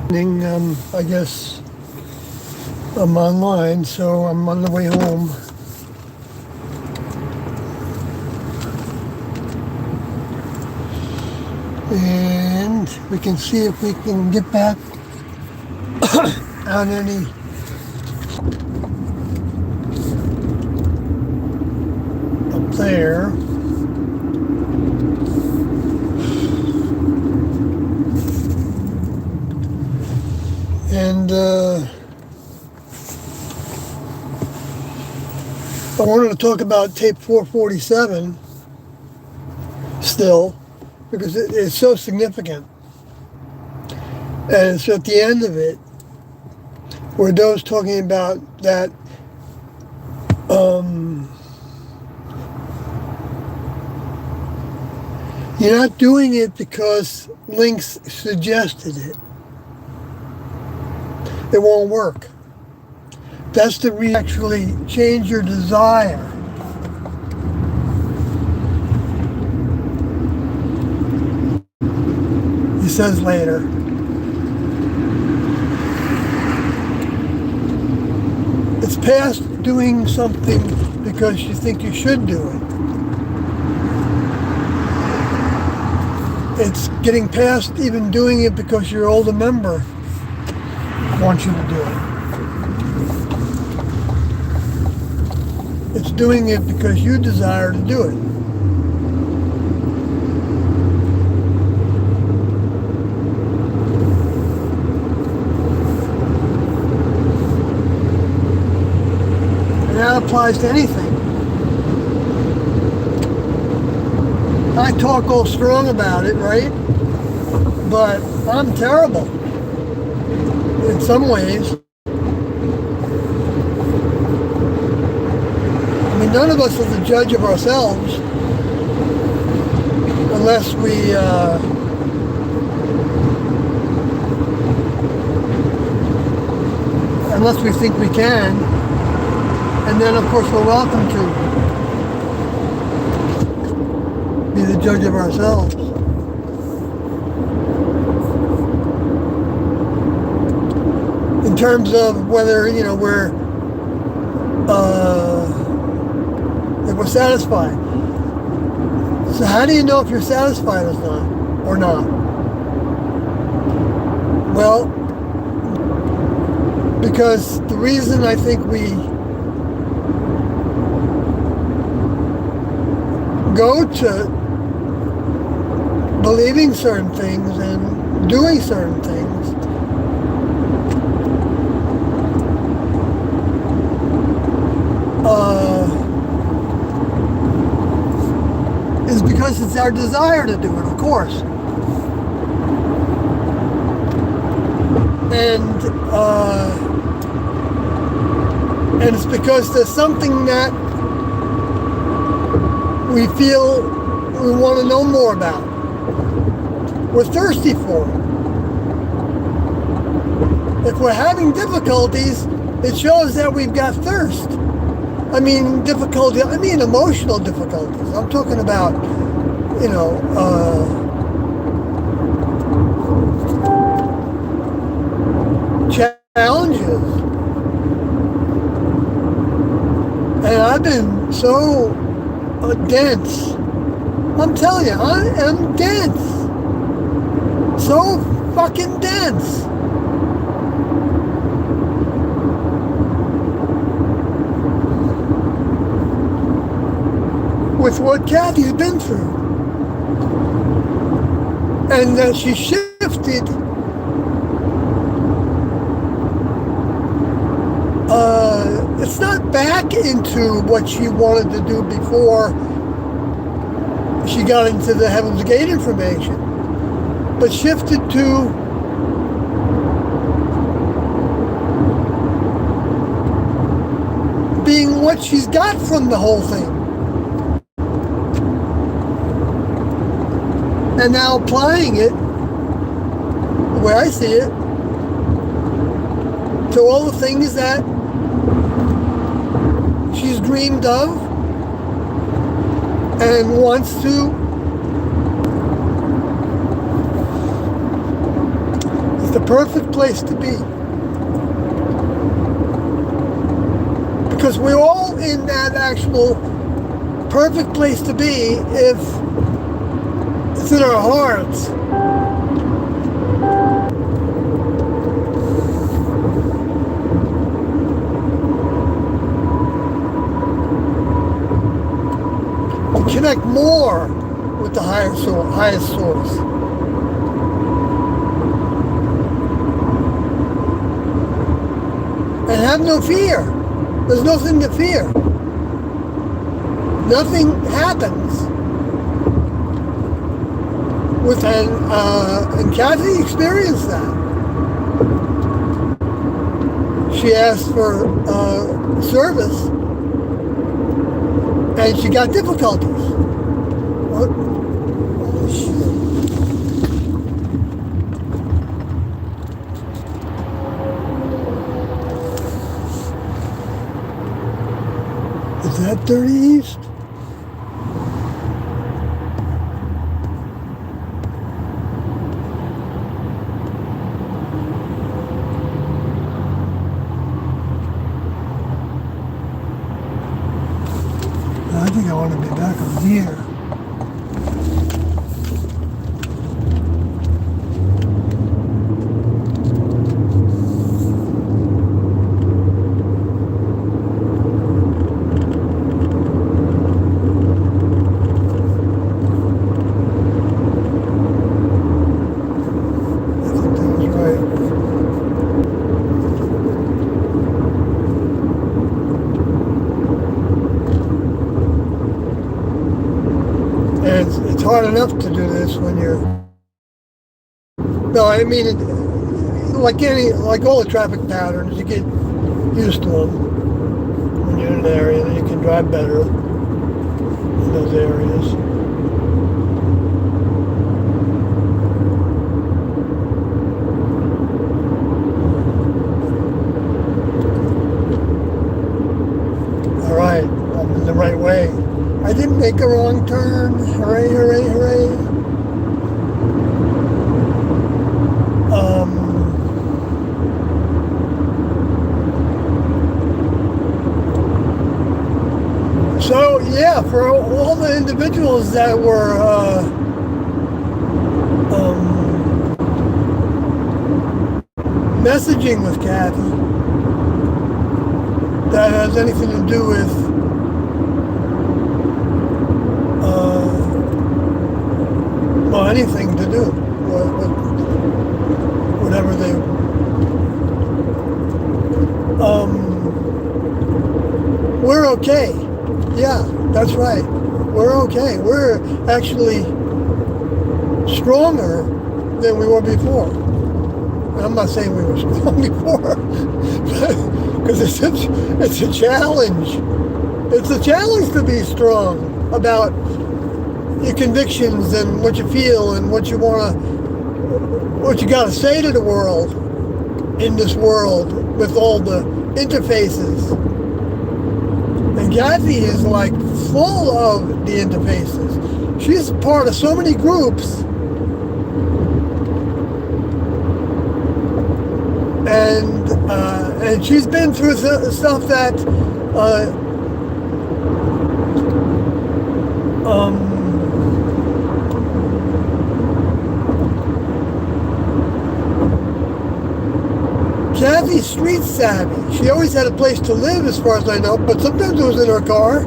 I guess I'm online, so I'm on the way home. And we can see if we can get back on any up there. And I wanted to talk about tape 447 still, because it's so significant. And it's at the end of it where Doe's talking about that you're not doing it because Lynx suggested it. It won't work. That's to actually change your desire. He says later. It's past doing something because you think you should do it. It's getting past even doing it because your older member wants you to do it. It's doing it because you desire to do it. And that applies to anything. I talk all strong about it, right? But I'm terrible in some ways. I mean, none of us is the judge of ourselves unless we think we can, and then of course we're welcome to be the judge of ourselves. In terms of whether, if we're satisfied. So how do you know if you're satisfied or not? Well, because the reason I think we go to believing certain things and doing certain things is because it's our desire to do it, of course. And it's because there's something that we feel we want to know more about. We're thirsty for it. If we're having difficulties, it shows that we've got thirst. I mean emotional difficulties. I'm talking about, challenges. And I've been so dense. I'm telling you, I am dense. So fucking dense. With what Kathy's been through. And she shifted it's not back into what she wanted to do before she got into the Heaven's Gate information, but shifted to being what she's got from the whole thing. And now applying it, the way I see it, to all the things that she's dreamed of and wants to. It's the perfect place to be. Because we're all in that actual perfect place to be if it's in our hearts. We connect more with the highest source. And have no fear. There's nothing to fear. Nothing happens. And Kathy experienced that. She asked for service, and she got difficulties. What? Oh, shit. Is that 30 East? I think I want to be back on here. It's hard enough to do this when you're. No, I mean, like all the traffic patterns, you get used to them when you're in an area, then you can drive better in those areas. All right, I'm in the right way. I didn't make a wrong turn. Hooray, hooray, hooray. So, yeah, for all the individuals that were messaging with Kathy, that has anything to do with anything to do with whatever they we're okay. Yeah, that's right. We're okay. We're actually stronger than we were before. I'm not saying we were strong before, because it's a challenge. It's a challenge to be strong about your convictions and what you feel and what you got to say to the world in this world with all the interfaces. And Kathy is like full of the interfaces. She's part of so many groups, and she's been through stuff that Kathy's street savvy. She always had a place to live, as far as I know, but sometimes it was in her car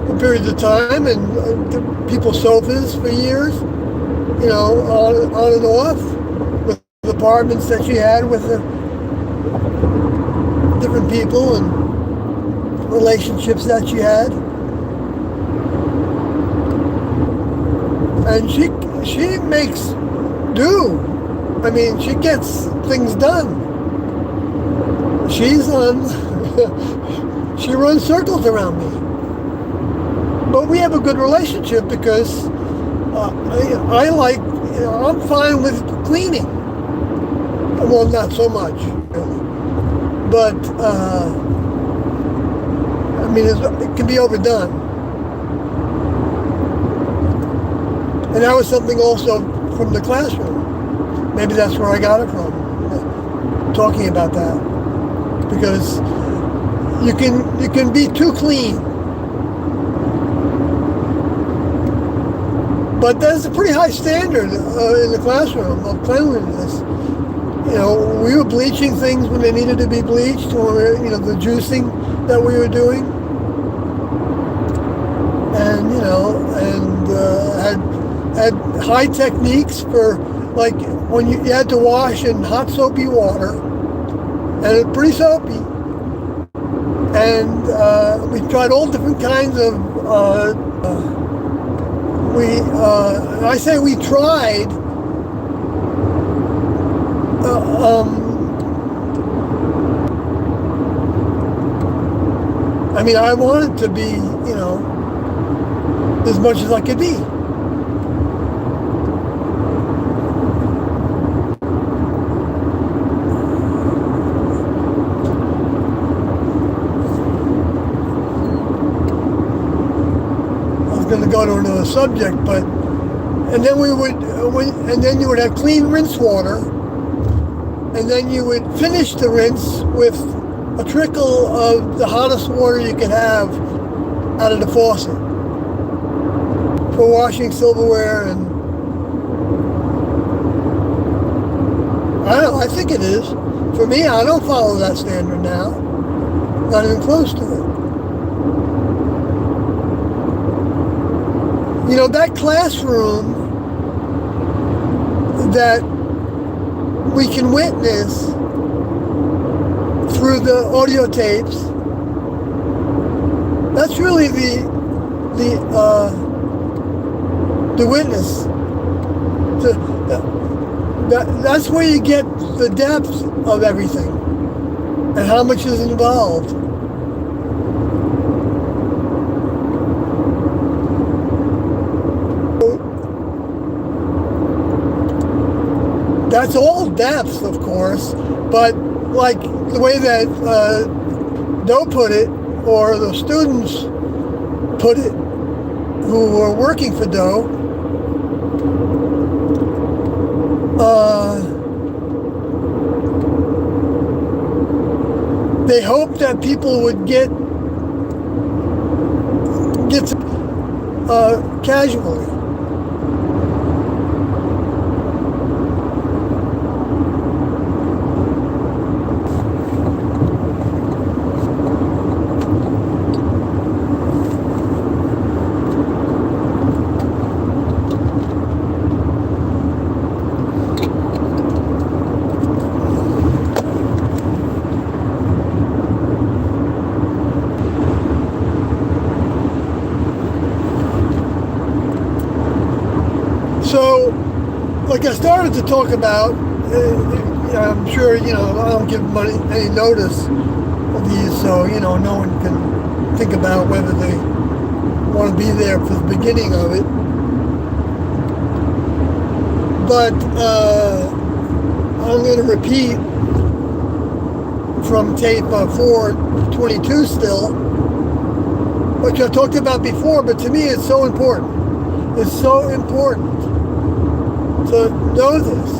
for periods of time, and people's sofas for years, you know, on and off, with apartments that she had with different people and relationships that she had. And she makes do. I mean, she gets things done. She runs circles around me. But we have a good relationship because I like, you know, I'm fine with cleaning. Well, not so much, really. But, I mean, it can be overdone. And that was something also from the classroom. Maybe that's where I got it from, talking about that. Because you can be too clean. But there's a pretty high standard in the classroom of cleanliness. You know, we were bleaching things when they needed to be bleached, or the juicing that we were doing, and had high techniques for, like, when you had to wash in hot soapy water, and it's pretty soapy, and we tried all different kinds of. I say we tried. I mean, I wanted to be, as much as I could be. Going to go to another subject, and then you would have clean rinse water, and then you would finish the rinse with a trickle of the hottest water you could have out of the faucet for washing silverware. And I don't know, I think it is. For me, I don't follow that standard now, not even close to it. That classroom that we can witness through the audio tapes, that's really the witness. That's where you get the depth of everything and how much is involved. That's all depth, of course, but like the way that Doe put it, or the students put it who were working for Doe, they hoped that people would get casually. So, like I started to talk about, I'm sure, I don't give any notice of these, so, no one can think about whether they want to be there for the beginning of it. But I'm going to repeat from tape 422 still, which I talked about before, but to me it's so important. It's so important to know this,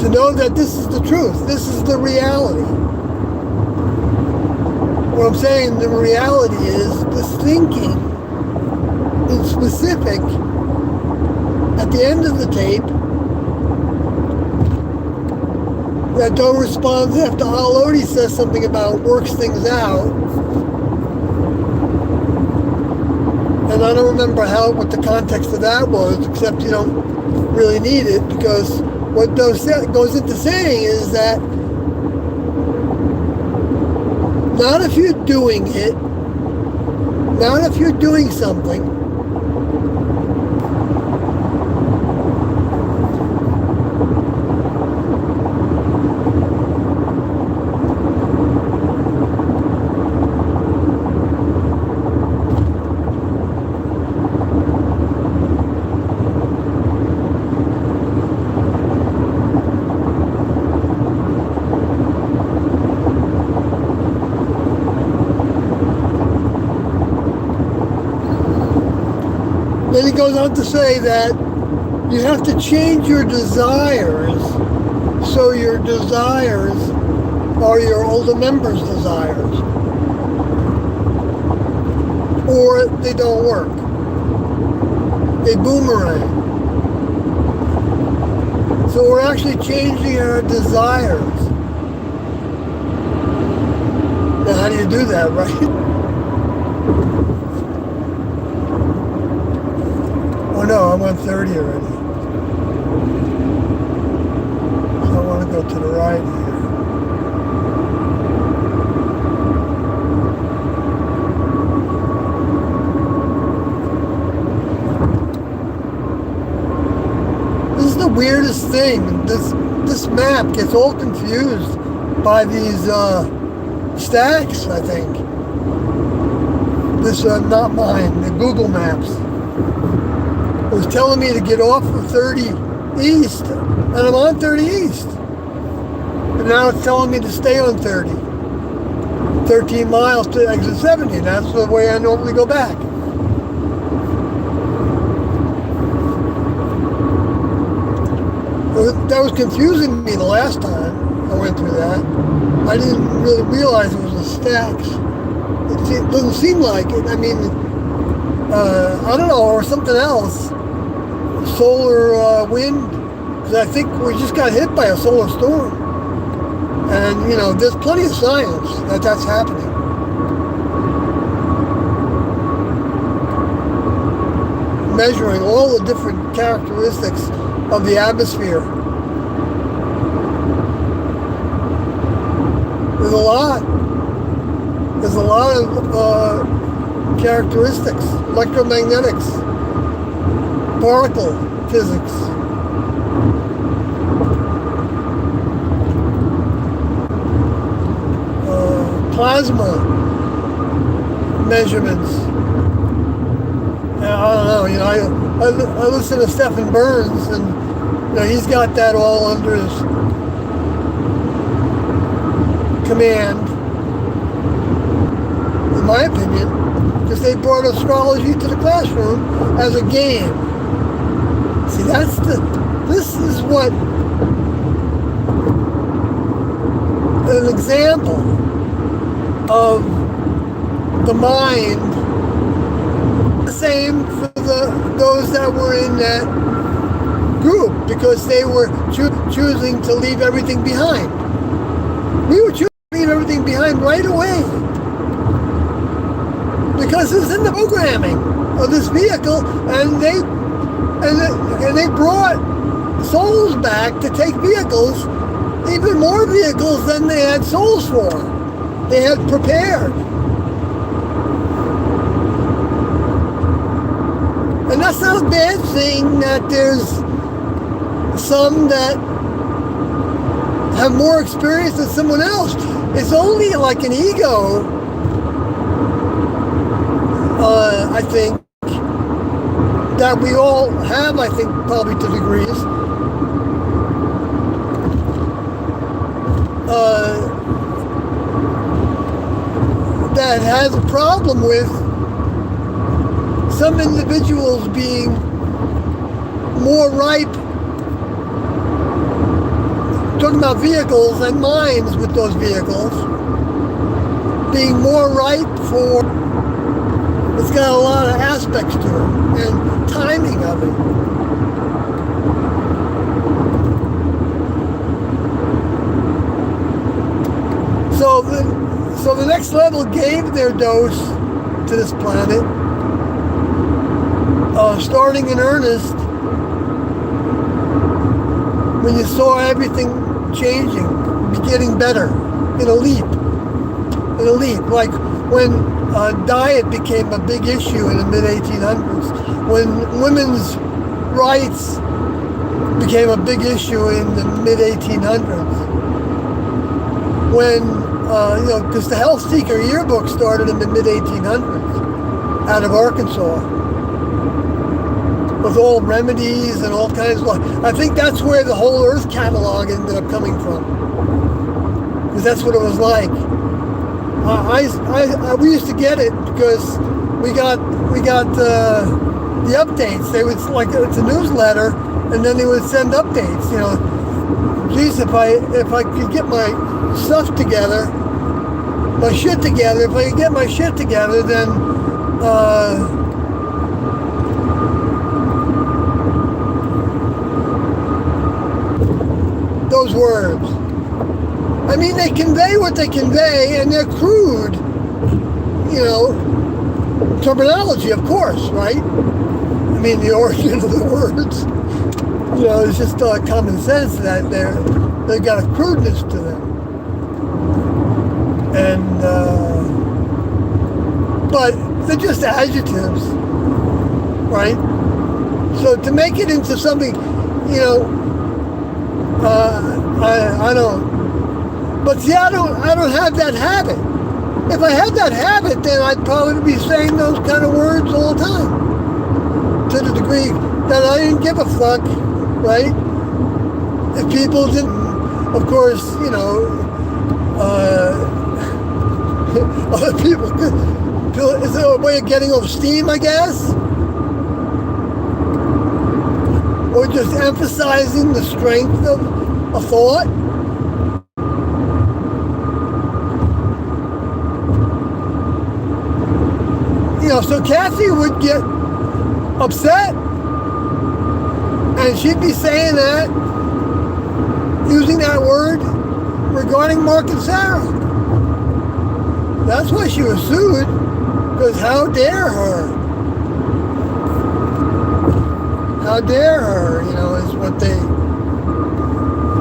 to know that this is the truth, this is the reality. What I'm saying, the reality is this thinking in specific at the end of the tape that Doe responds after Haloti says something about works things out. And I don't remember what the context of that was, except you don't really need it, because what Doe goes into saying is that not if you're doing it, not if you're doing something, then he goes on to say that You have to change your desires so your desires are your older members' desires, or they don't work. They boomerang. So we're actually changing our desires. Now, how do you do that, right? Oh no, I'm on 30 already. So I want to go to the right here. This is the weirdest thing. This map gets all confused by these stacks, I think. This not mine, the Google Maps. It was telling me to get off of 30 East, and I'm on 30 East. And now it's telling me to stay on 30. 13 miles to exit 70. That's the way I normally go back. That was confusing me the last time I went through that. I didn't really realize it was the stacks. It doesn't seem like it. I mean, I don't know, or something else. Solar wind, because I think we just got hit by a solar storm. And, you know, there's plenty of science that that's happening. Measuring all the different characteristics of the atmosphere. There's a lot. There's a lot of characteristics, electromagnetics, particle physics. Plasma measurements. I don't know, you know, I listen to Stephen Burns, and you know, he's got that all under his command, in my opinion, because they brought astrology to the classroom as a game. See, this is what an example of the mind. The same for those that were in that group, because they were choosing to leave everything behind. We were choosing to leave everything behind right away, because it's in the programming of this vehicle, and they brought souls back to take vehicles, even more vehicles than they had souls for. They had prepared. And that's not a bad thing that there's some that have more experience than someone else. It's only like an ego, I think, that we all have, I think, probably to degrees. That has a problem with some individuals being more ripe, talking about vehicles and minds with those vehicles, being more ripe for, it's got a lot of aspects to it, and timing of it. So the next level gave their dose to this planet, starting in earnest when you saw everything changing, getting better in a leap. Like when diet became a big issue in the mid-1800s, when women's rights became a big issue in the mid-1800s, when because the Health Seeker yearbook started in the mid-1800s out of Arkansas with all remedies and all kinds of, I think that's where the whole Earth catalog ended up coming from, because that's what it was like. We used to get it because we got the updates. They would, like, it's a newsletter, and then they would send updates. You know, geez, if I could get my stuff together, my shit together. If I could get my shit together, then those words. I mean, they convey what they convey, and they're crude, you know, terminology, of course, right? I mean, the origin of the words, you know, it's just common sense that they've got a crudeness to them. And, but they're just adjectives, right? So to make it into something, you know, I don't. But see, I don't have that habit. If I had that habit, then I'd probably be saying those kind of words all the time. To the degree that I didn't give a fuck, right? If people didn't, of course, you know, other people feel, is it a way of getting off steam, I guess? Or just emphasizing the strength of a thought? You know, so Kathy would get upset, and she'd be saying that, using that word regarding Mark and Sarah. That's why she was sued, because how dare her? How dare her, you know, is what they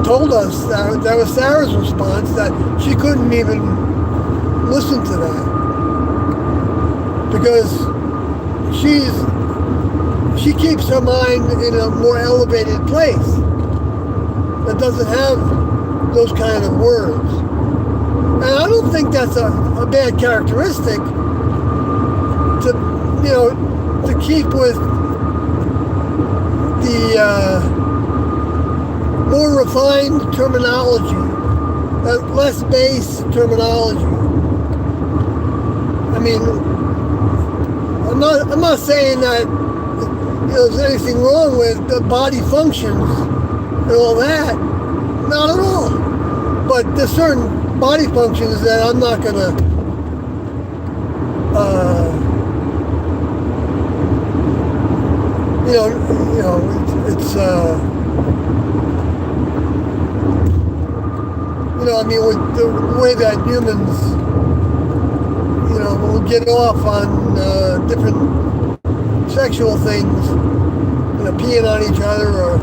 told us. That was Sarah's response, that she couldn't even listen to that. Because she keeps her mind in a more elevated place that doesn't have those kind of words. And I don't think that's a bad characteristic to, you know, to keep with the more refined terminology, less base terminology. I mean, I'm not saying that, you know, there's anything wrong with the body functions and all that. Not at all. But there's certain body functions that I'm not gonna you know, it's you know, I mean, with the way that humans, you know, will get off on different sexual things, you know, peeing on each other, or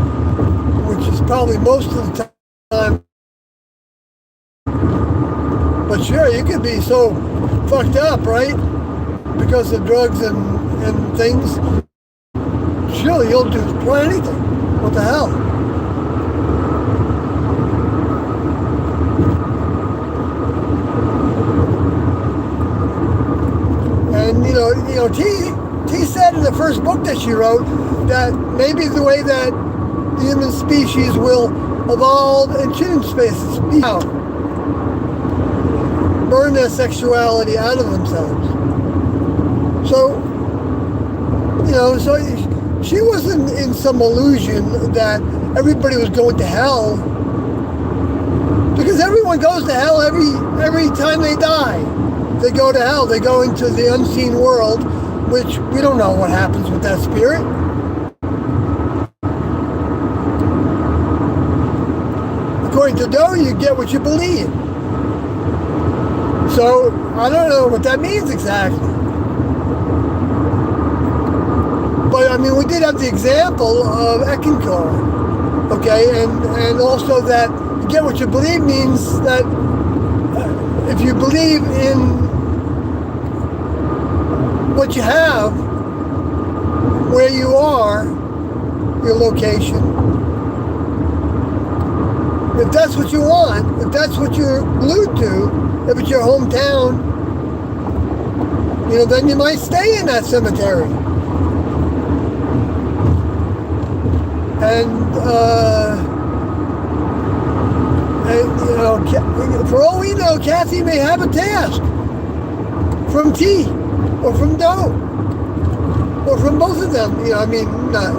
which is probably most of the time. But sure, you could be so fucked up, right? Because of drugs and things. Sure, you'll try anything. What the hell? And you know, T said in the first book that she wrote that maybe the way that the human species will evolve and change spaces, burn their sexuality out of themselves. So, you know, so she wasn't in some illusion that everybody was going to hell, because everyone goes to hell every time they die. They go to hell. They go into the unseen world, which we don't know what happens with that spirit. According to Doe, you get what you believe. So I don't know what that means exactly. But I mean, we did have the example of Eckankar, okay, and also that you get what you believe means that if you believe in what you have, where you are, your location, if that's what you want, if that's what you're glued to, if it's your hometown, you know, then you might stay in that cemetery. And you know, for all we know, Kathy may have a task from T or from Doe. Well, from both of them, you know, I mean, not,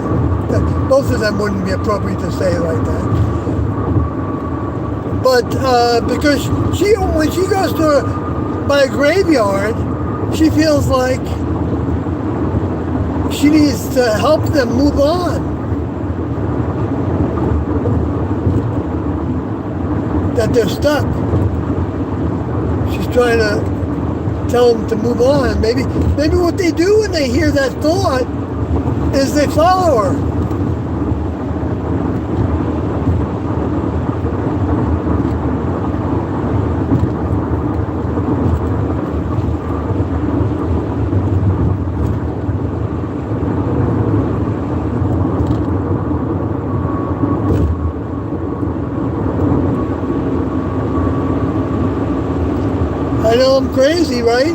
both of them wouldn't be appropriate to say it like that. But because when she goes by a graveyard, she feels like she needs to help them move on. That they're stuck. She's trying to tell them to move on. Maybe what they do when they hear that thought is they follow her. I know I'm crazy, right?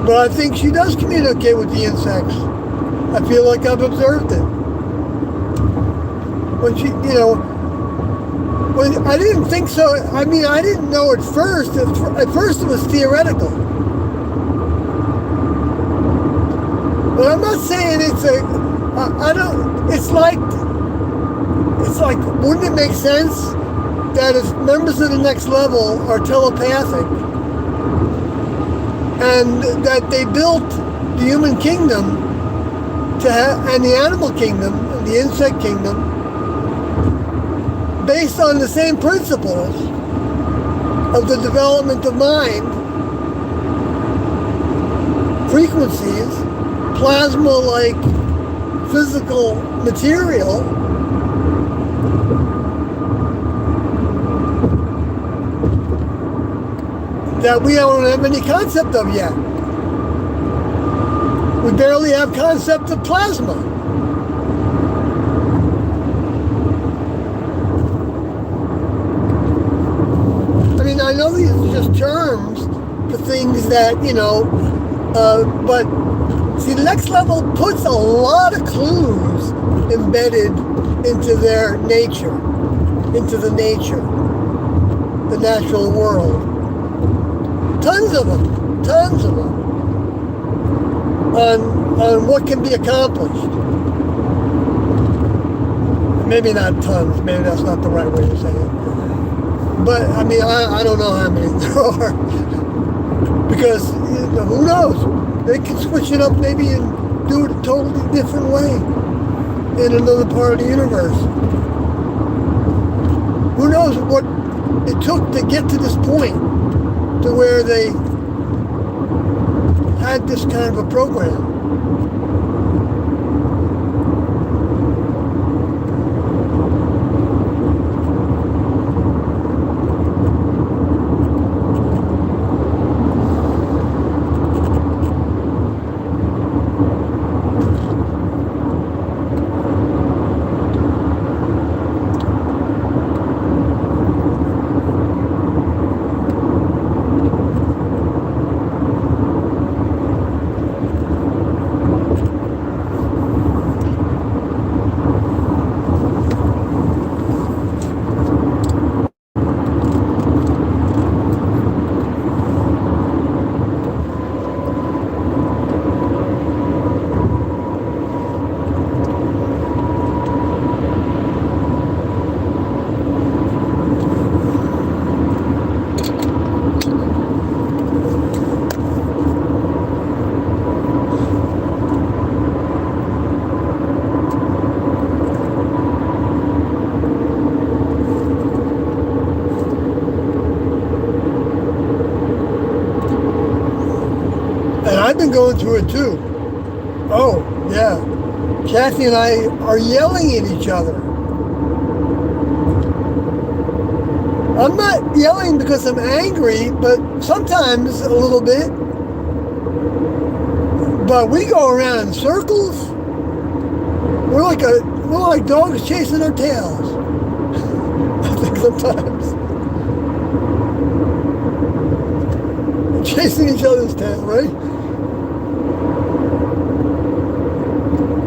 But I think she does communicate with the insects. I feel like I've observed it. When she, you know, when I didn't think so. I mean, I didn't know at first. At first, it was theoretical. But I'm not saying it's a. I don't. It's like. Wouldn't it make sense that if members of the next level are telepathic, and that they built the human kingdom and the animal kingdom and the insect kingdom based on the same principles of the development of mind, frequencies, plasma-like physical material, that we don't have any concept of yet. We barely have concept of plasma. I mean, I know these are just terms for things that, you know, but see, the next level puts a lot of clues embedded into their nature, into the nature, the natural world. Tons of them on what can be accomplished. Maybe not tons, maybe that's not the right way to say it. But I mean, I don't know how many there are. Because, you know, who knows? They can switch it up maybe and do it a totally different way in another part of the universe. Who knows what it took to get to this point, to where they had this kind of a program. I've been going through it too. Oh, yeah. Kathy and I are yelling at each other. I'm not yelling because I'm angry, but sometimes a little bit. But we go around in circles. We're like dogs chasing our tails. I think sometimes. Chasing each other's tail, right?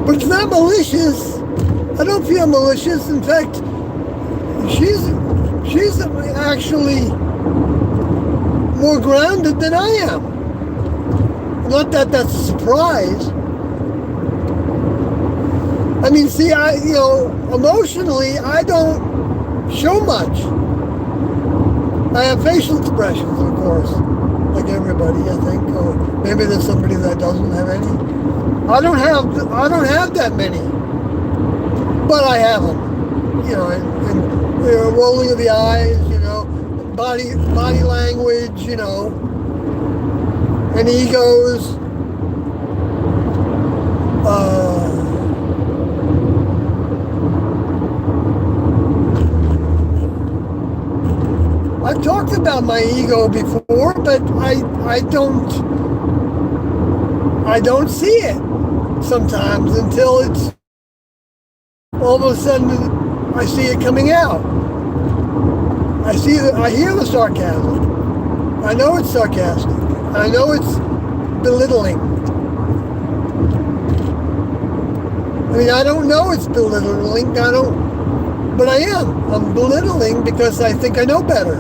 But it's not malicious. I don't feel malicious. In fact, she's actually more grounded than I am. Not that that's a surprise, I mean, see, emotionally, I don't show much. I have facial expressions, of course, like everybody, I think, or maybe there's somebody that doesn't have any. I don't have that many, but I have them. And rolling of the eyes, body language, and egos. I've talked about my ego before, but I don't see it sometimes until it's all of a sudden I see it coming out. I hear the sarcasm. I know it's sarcastic. I know it's belittling. I mean, I don't know it's belittling. But I am. I'm belittling because I think I know better.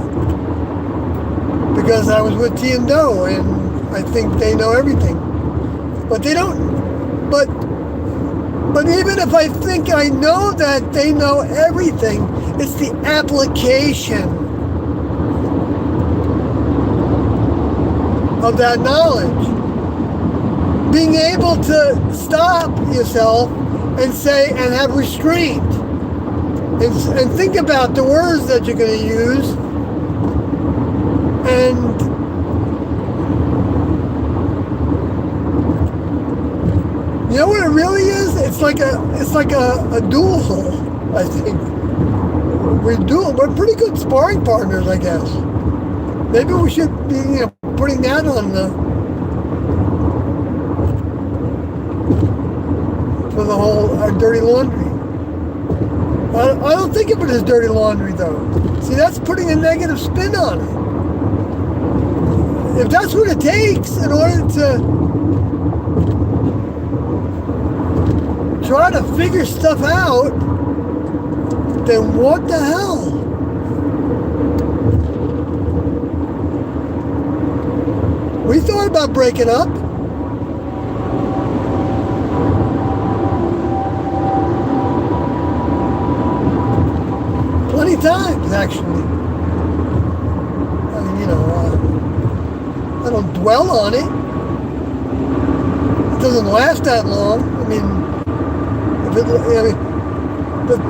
Because I was with T and Doe, and I think they know everything. But they don't. But even if I think I know that they know everything, it's the application of that knowledge. Being able to stop yourself and say, and have restraint. And think about the words that you're going to use, and you know what it really is? It's like a duel. I think we're pretty good sparring partners, I guess. Maybe we should be putting that on for the whole dirty laundry. I don't think of it as dirty laundry, though. See, that's putting a negative spin on it. If that's what it takes in order to try to figure stuff out, then what the hell? We thought about breaking up. Plenty times, actually. I mean, I don't dwell on it. It doesn't last that long. I mean,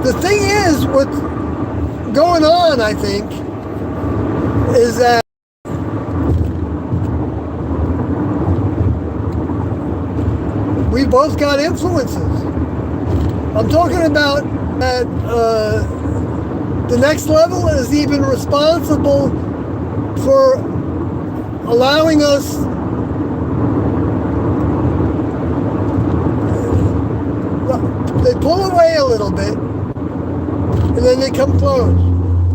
the thing is, what's going on, I think, is that we both got influences. I'm talking about that the next level is even responsible for allowing us they pull away a little bit and then they come close.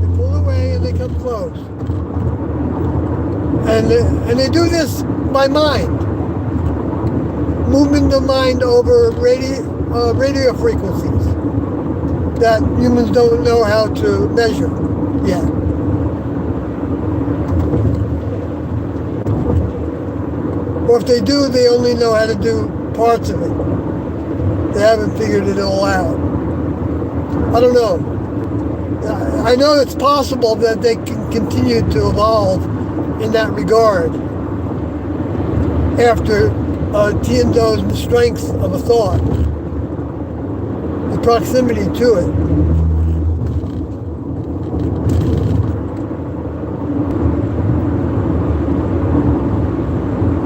They pull away and they come close. And they do this by mind. Movement of mind over radio frequencies that humans don't know how to measure yet. Or if they do, they only know how to do parts of it. They haven't figured it all out. I don't know. I know it's possible that they can continue to evolve in that regard after T and Doe's strength of a thought, the proximity to it.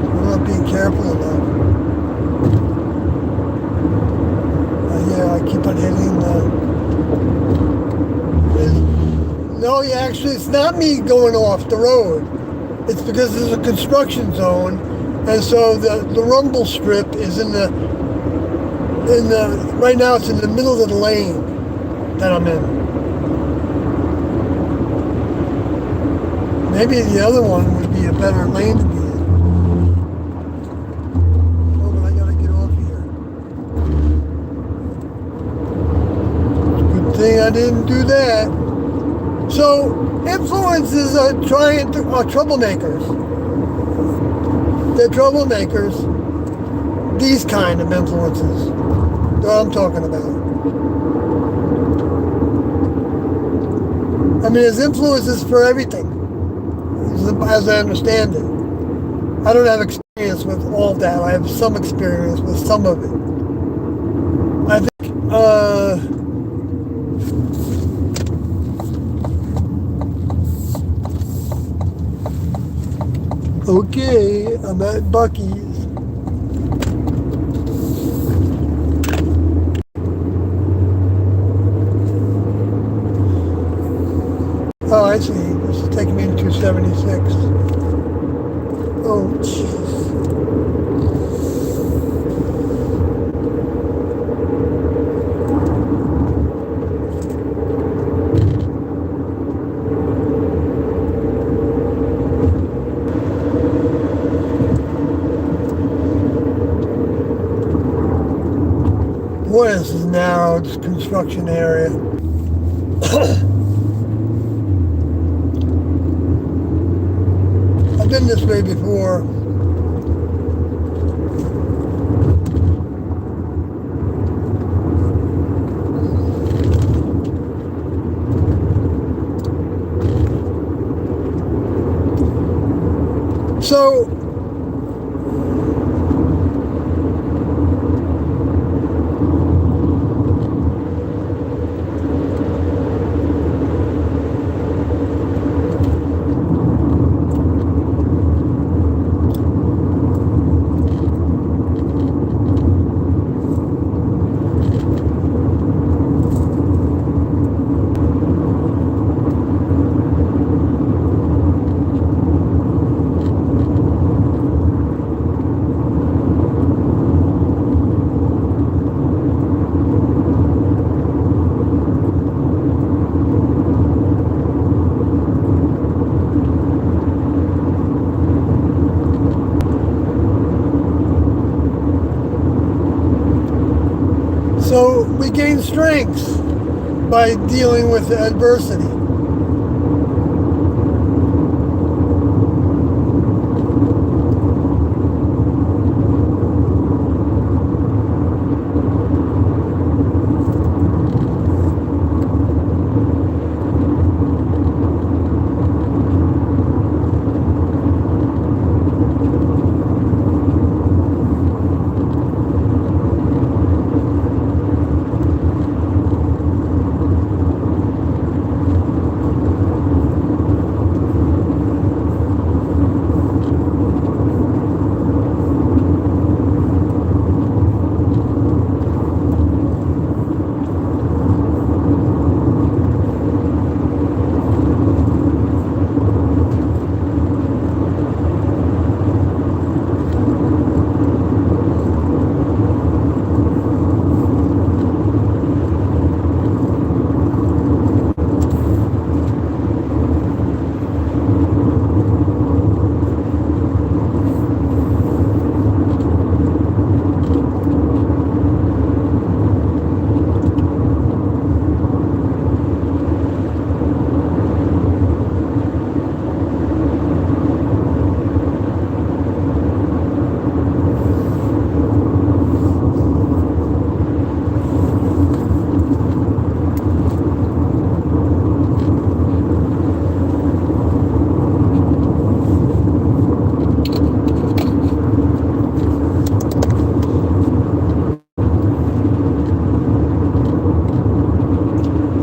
I'm not being careful enough. Yeah, I keep on hitting no, actually, it's not me going off the road. It's because there's a construction zone, and so the rumble strip is right now it's in the middle of the lane that I'm in. Maybe the other one would be a better lane to be in. Oh, but I gotta get off here. Good thing I didn't do that. So influences are troublemakers. They're troublemakers. These kind of influences that I'm talking about. I mean, his influence is for everything, as I understand it. I don't have experience with all that. I have some experience with some of it. I think, okay, I'm at Buc-ee's. Oh, I see. This is taking me to 276. Oh, jeez. Boy, this is narrow, this construction area. I've been this way before. So, So we gain strength by dealing with adversity.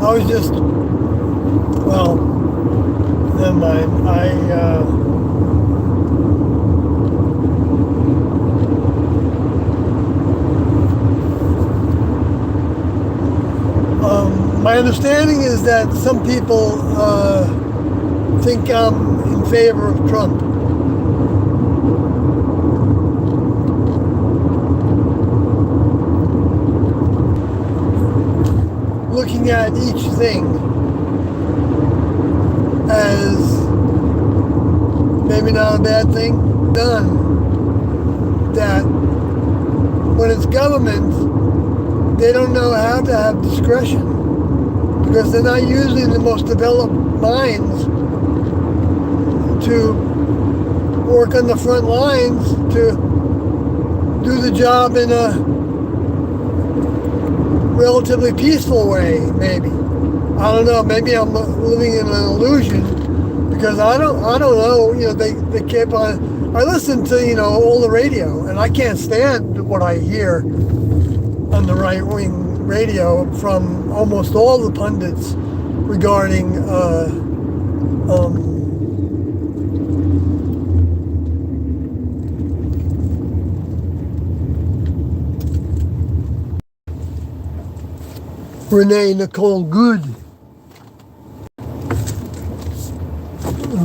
I was just, well, never mind. My understanding is that some people think I'm in favor of Trump. Looking at each thing as maybe not a bad thing done, that when it's government, they don't know how to have discretion because they're not using the most developed minds to work on the front lines to do the job in a relatively peaceful way, maybe. I don't know. Maybe I'm living in an illusion because I don't know. They keep on. I listen to all the radio, and I can't stand what I hear on the right wing radio from almost all the pundits regarding Renee Nicole Good.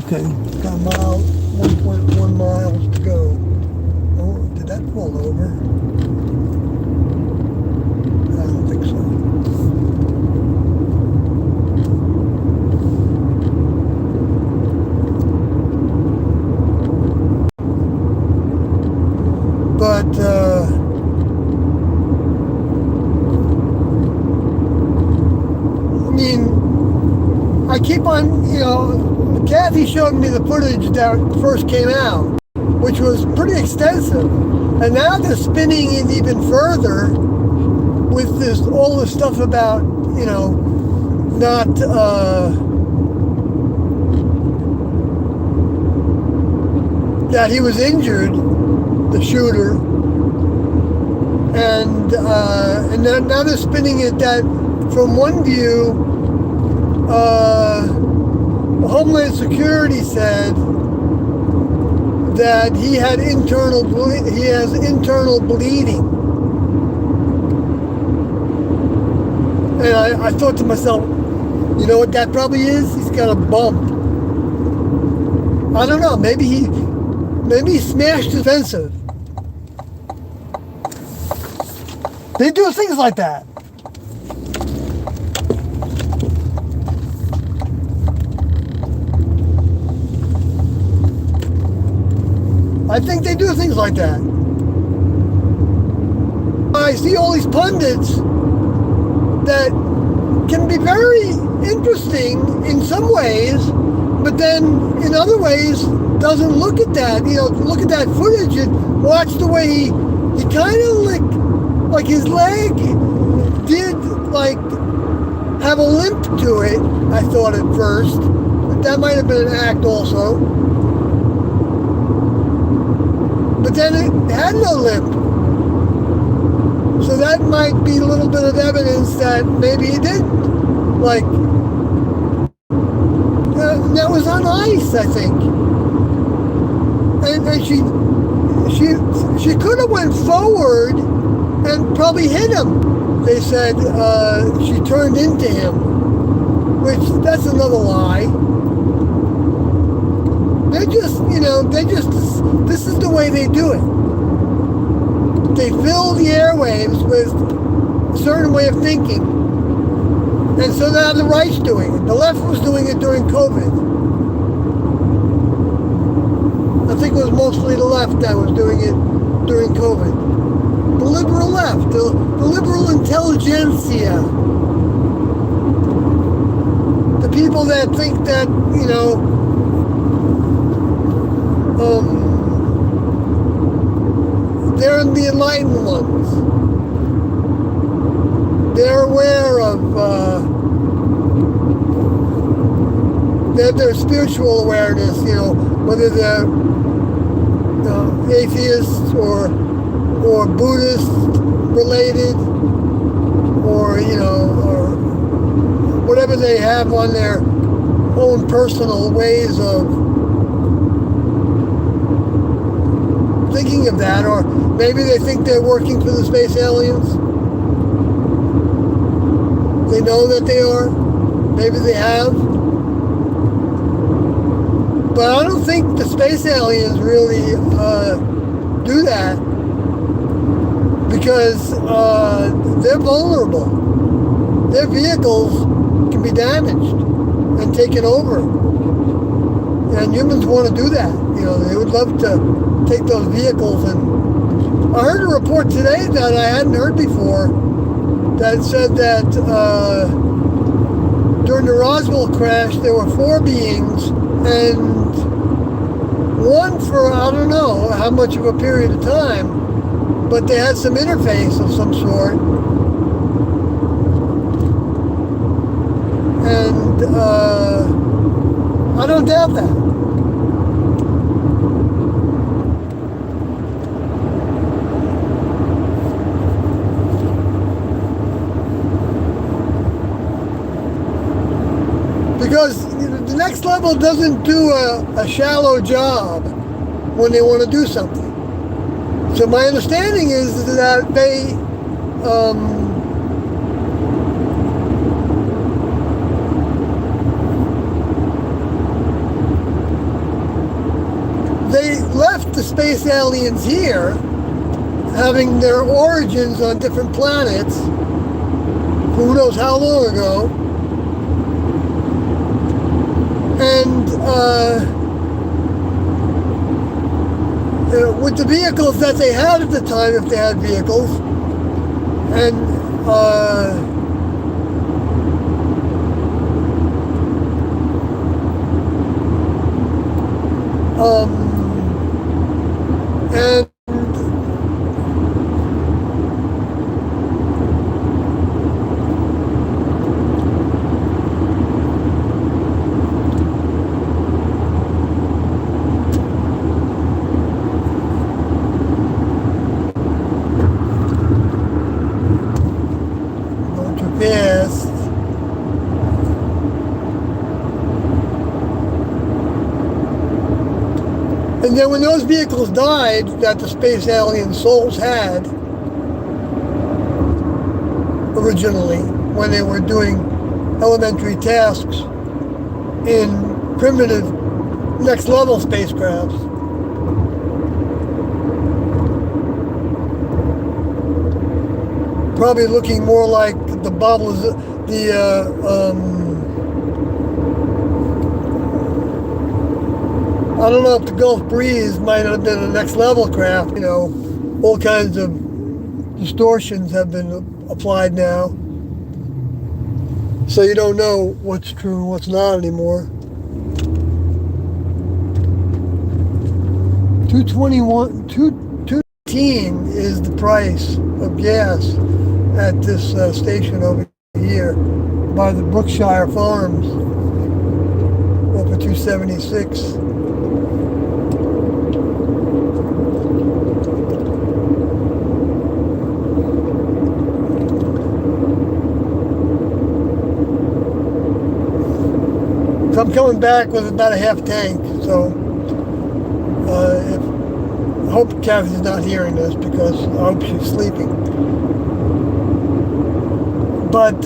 Okay, got 1.1 miles to go. Oh, did that fall over? I don't think so. But, I keep on, Kathy showed me the footage that first came out, which was pretty extensive. And now they're spinning it even further with all this stuff about, not, that he was injured, the shooter. And now they're spinning it that from one view, Homeland Security said that he has internal bleeding, and I thought to myself, you know what that probably is? He's got a bump. I don't know. Maybe he smashed his defensive. They do things like that. I think they do things like that. I see all these pundits that can be very interesting in some ways, but then in other ways doesn't look at that. Look at that footage and watch the way he kind of like his leg did have a limp to it. I thought at first, but that might have been an act also. But then it had no limp. So that might be a little bit of evidence that maybe he did. That was on ice, I think. And she could have went forward and probably hit him. They said she turned into him, which that's another lie. This is the way they do it. They fill the airwaves with a certain way of thinking. And so now the right's doing it. The left was doing it during COVID. I think it was mostly the left that was doing it during COVID. The liberal left, the liberal intelligentsia. The people that think that, they're the enlightened ones. They're aware of their spiritual awareness, whether they're atheists or Buddhist related, or whatever they have on their own personal ways of thinking of that, or maybe they think they're working for the space aliens. They know that they are. Maybe they have. But I don't think the space aliens really do that, because they're vulnerable. Their vehicles can be damaged and taken over. And humans want to do that. They would love to take those vehicles. And I heard a report today that I hadn't heard before that said that during the Roswell crash there were 4 beings, and one for I don't know how much of a period of time, but they had some interface of some sort. I don't doubt that. Because the next level doesn't do a shallow job when they want to do something. So my understanding is that they left the space aliens here, having their origins on different planets, who knows how long ago, and with the vehicles that they had at the time, if they had vehicles, and and fast. And then when those vehicles died that the space alien souls had originally, when they were doing elementary tasks in primitive next level spacecrafts, probably looking more like the bubbles, I don't know if the Gulf Breeze might have been a next level craft. You know, all kinds of distortions have been applied now. So you don't know what's true and what's not anymore. 218 is the price of gas at this station over here by the Brookshire Farms, over 276. So I'm coming back with about a half tank, so I hope Kathy's not hearing this, because I hope she's sleeping. But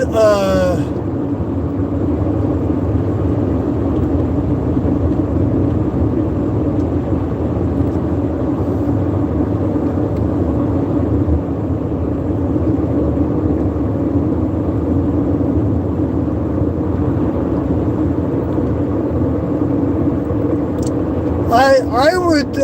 I would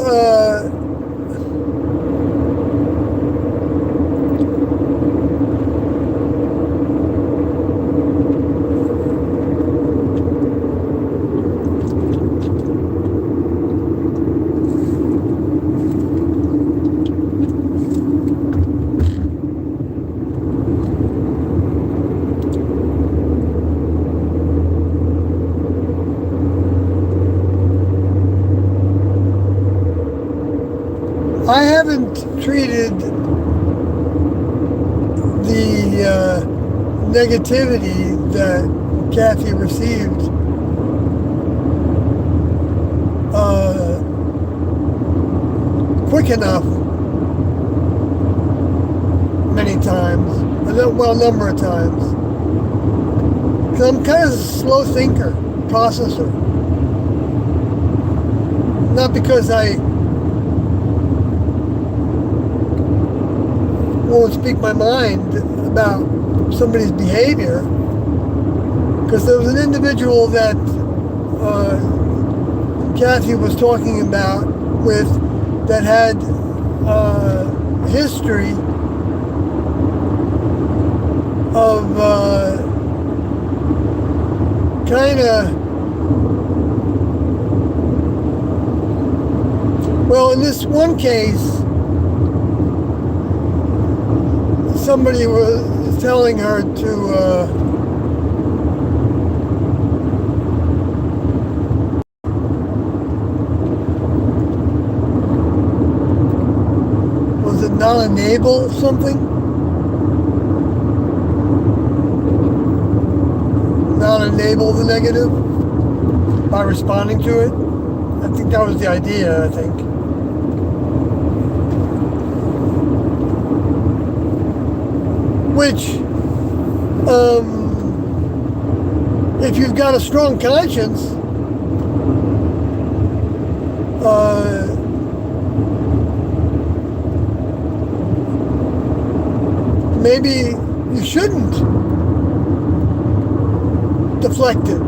I haven't treated the negativity that Kathy received quick enough many times, well, a number of times. Because I'm kind of a slow thinker, processor. Not because I won't speak my mind about somebody's behavior, because there was an individual that Kathy was talking about with that had history of kind of, well, in this one case, somebody was telling her to not enable something, not enable the negative by responding to it. I think that was the idea, I think. Which, if you've got a strong conscience, maybe you shouldn't deflect it.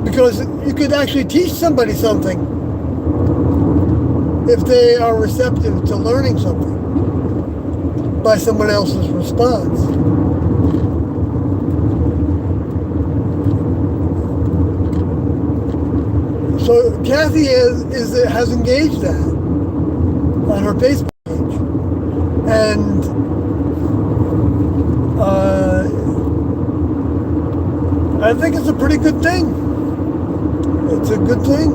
Because you could actually teach somebody something if they are receptive to learning something by someone else's response. So Kathy has engaged that on her Facebook page, and I think it's a pretty good thing. It's a good thing.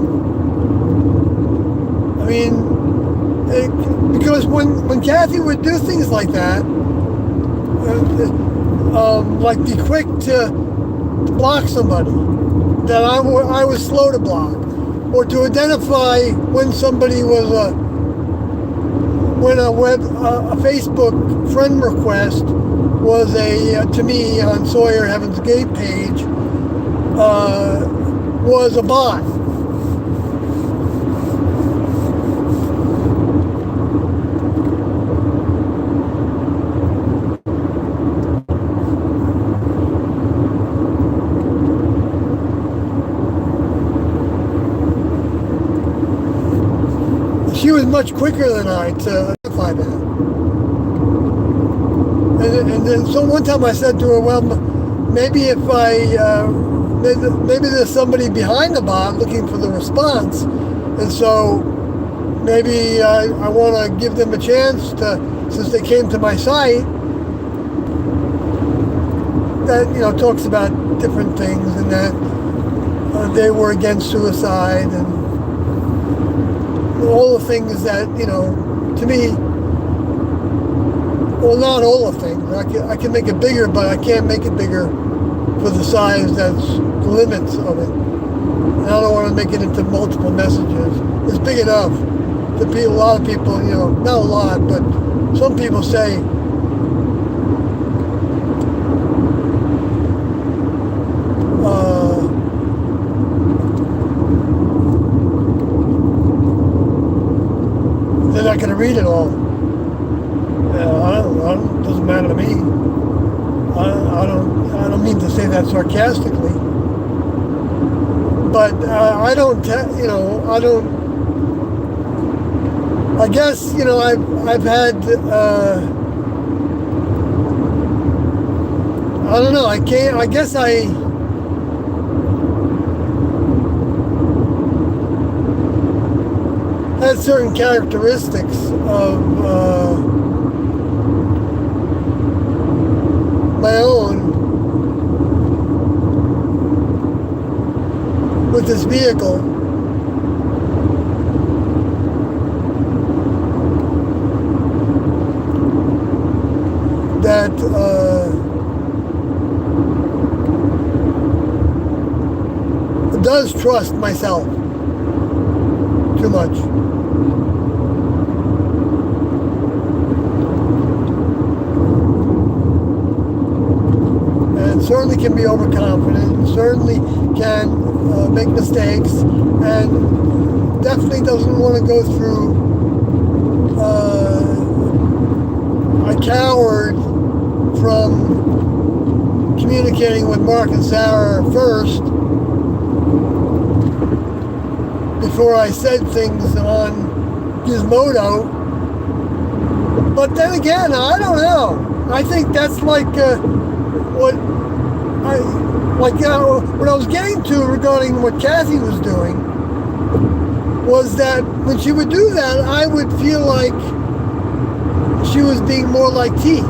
I mean, because when Kathy would do things like that, like be quick to block somebody that I was slow to block, or to identify when somebody was when a Facebook friend request was to me on Sawyer Heaven's Gate page was a bot. She was much quicker than I to identify that. And then so one time I said to her, well, maybe if maybe there's somebody behind the bot looking for the response, and so maybe I want to give them a chance to, since they came to my site, that talks about different things, and that they were against suicide and all the things that, to me, well, not all the things. I can make it bigger, but I can't make it bigger for the size that's the limits of it. And I don't want to make it into multiple messages. It's big enough to be a lot of people, not a lot, but some people say, they're not going to read it all. Doesn't matter to me. I don't mean to say that sarcastically, but I guess I've had I don't know. I guess I had certain characteristics of my own with this vehicle that does trust myself too much. Certainly can be overconfident, certainly can make mistakes, and definitely doesn't want to go through a coward from communicating with Mark and Sarah first before I said things on Gizmodo. But then again, I don't know. I think that's like what I was getting to regarding what Kathy was doing was that when she would do that, I would feel like she was being more like T.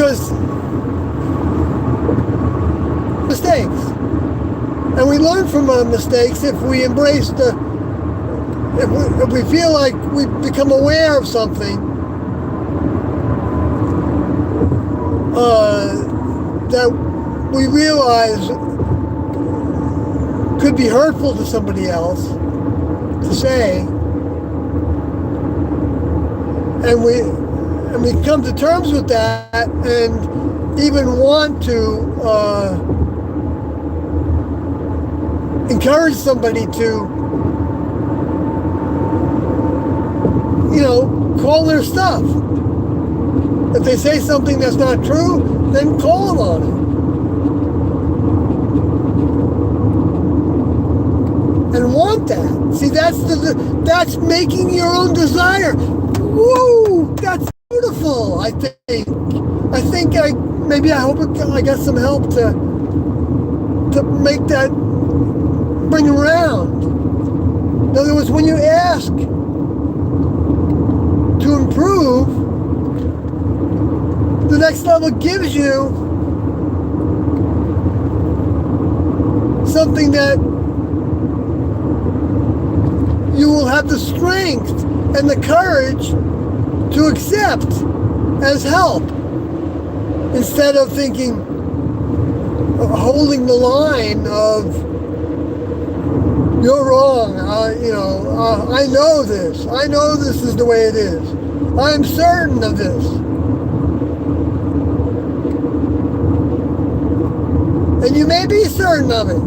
because mistakes. And we learn from our mistakes if we embrace if we feel like we've become aware of something that we realize could be hurtful to somebody else to say, and we come to terms with that, and even want to encourage somebody to, call their stuff. If they say something that's not true, then call them on it. And want that. See, that's making your own desire. Woo! That's beautiful, I think. I hope I got some help to make that bring around. In other words, when you ask to improve, the next level gives you something that you will have the strength and the courage to accept as help, instead of holding the line of, you're wrong, I know this. I know this is the way it is. I'm certain of this. And you may be certain of it.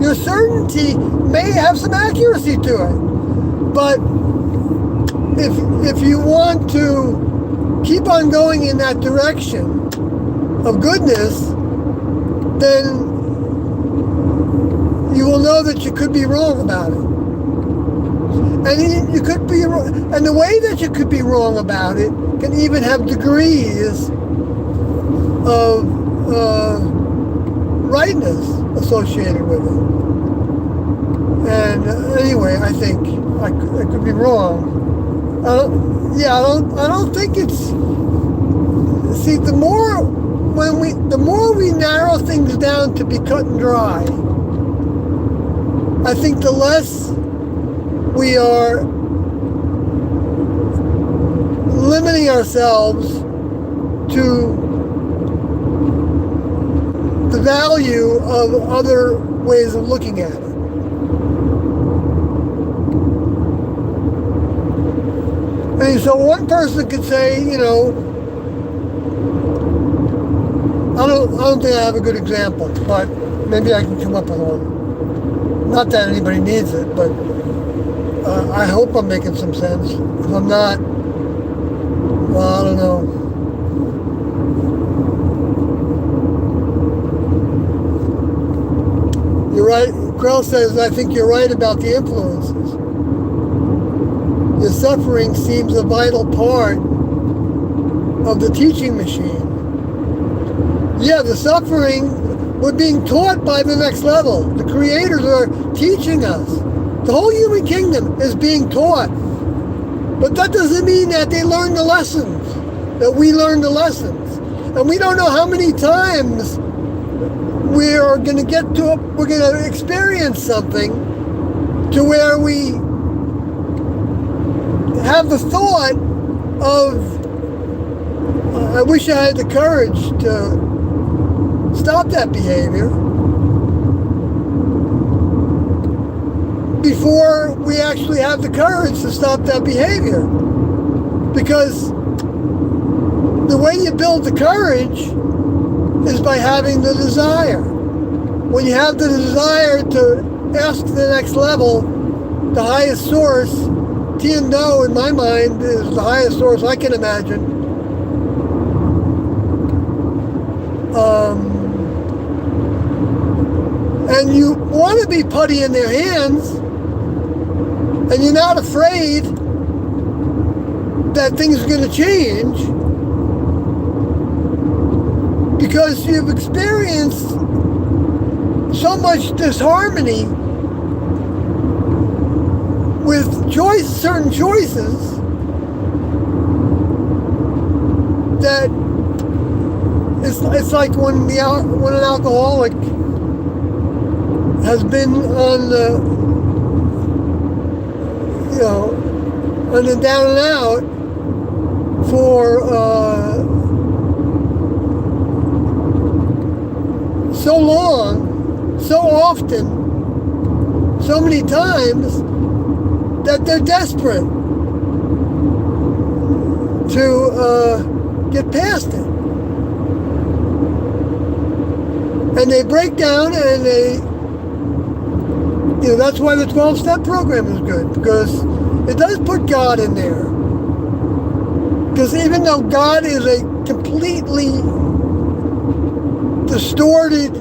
Your certainty may have some accuracy to it. But if you want to keep on going in that direction of goodness, then you will know that you could be wrong about it. And you could be wrong, and the way that you could be wrong about it can even have degrees of rightness associated with it. And anyway, I think I could be wrong. I don't think it's. See, the more we narrow things down to be cut and dry, I think the less we are limiting ourselves to the value of other ways of looking at it. And so one person could say, I don't think I have a good example, but maybe I can come up with one. Not that anybody needs it, but I hope I'm making some sense. If I'm not, well, I don't know. You're right. Krell says, I think you're right about the influences. The suffering seems a vital part of the teaching machine. Yeah, the suffering, we're being taught by the next level. The creators are teaching us. The whole human kingdom is being taught. But that doesn't mean that they learn the lessons, that we learn the lessons. And we don't know how many times we're going to experience something to where we have the thought of, I wish I had the courage to stop that behavior, before we actually have the courage to stop that behavior. Because the way you build the courage is by having the desire. When you have the desire to ask the next level, the highest source, Tien Do in my mind is the highest source I can imagine. And you want to be putty in their hands, and you're not afraid that things are going to change, because you've experienced so much disharmony with certain choices that it's like when an alcoholic has been on the on the down and out for so long, so often, so many times that they're desperate to get past it. And they break down and that's why the 12-step program is good, because it does put God in there. Because even though God is a completely distorted,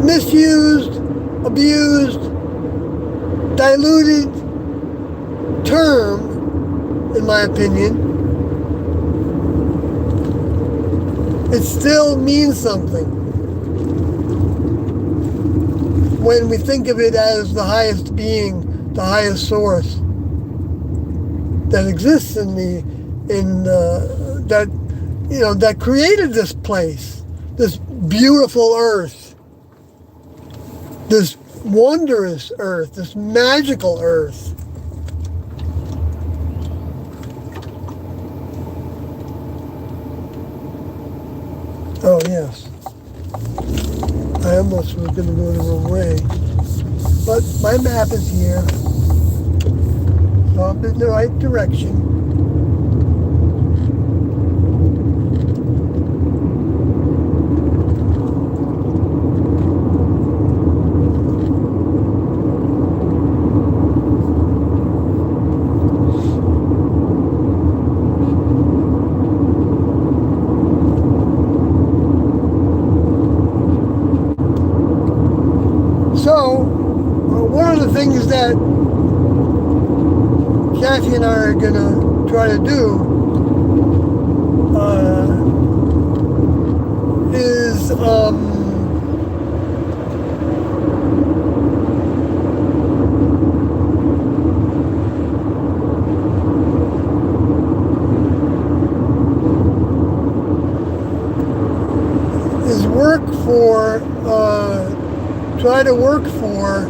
misused, abused, diluted term, in my opinion, it still means something when we think of it as the highest being, the highest source that exists that created this place, this beautiful earth, this wondrous earth, this magical earth. Oh, yes. I almost was going to go the wrong way. But my map is here. So I'm in the right direction. So, one of the things that Kathy and I are going to try to do is try to work for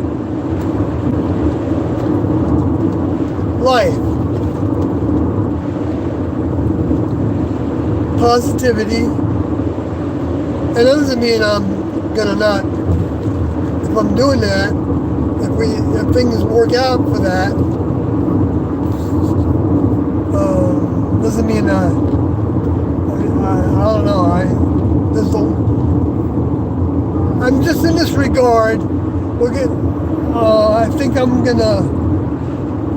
life, positivity, and that doesn't mean I'm gonna not, if I'm doing that, if things work out for that, doesn't mean I don't know, I'm just in this regard, I think I'm gonna,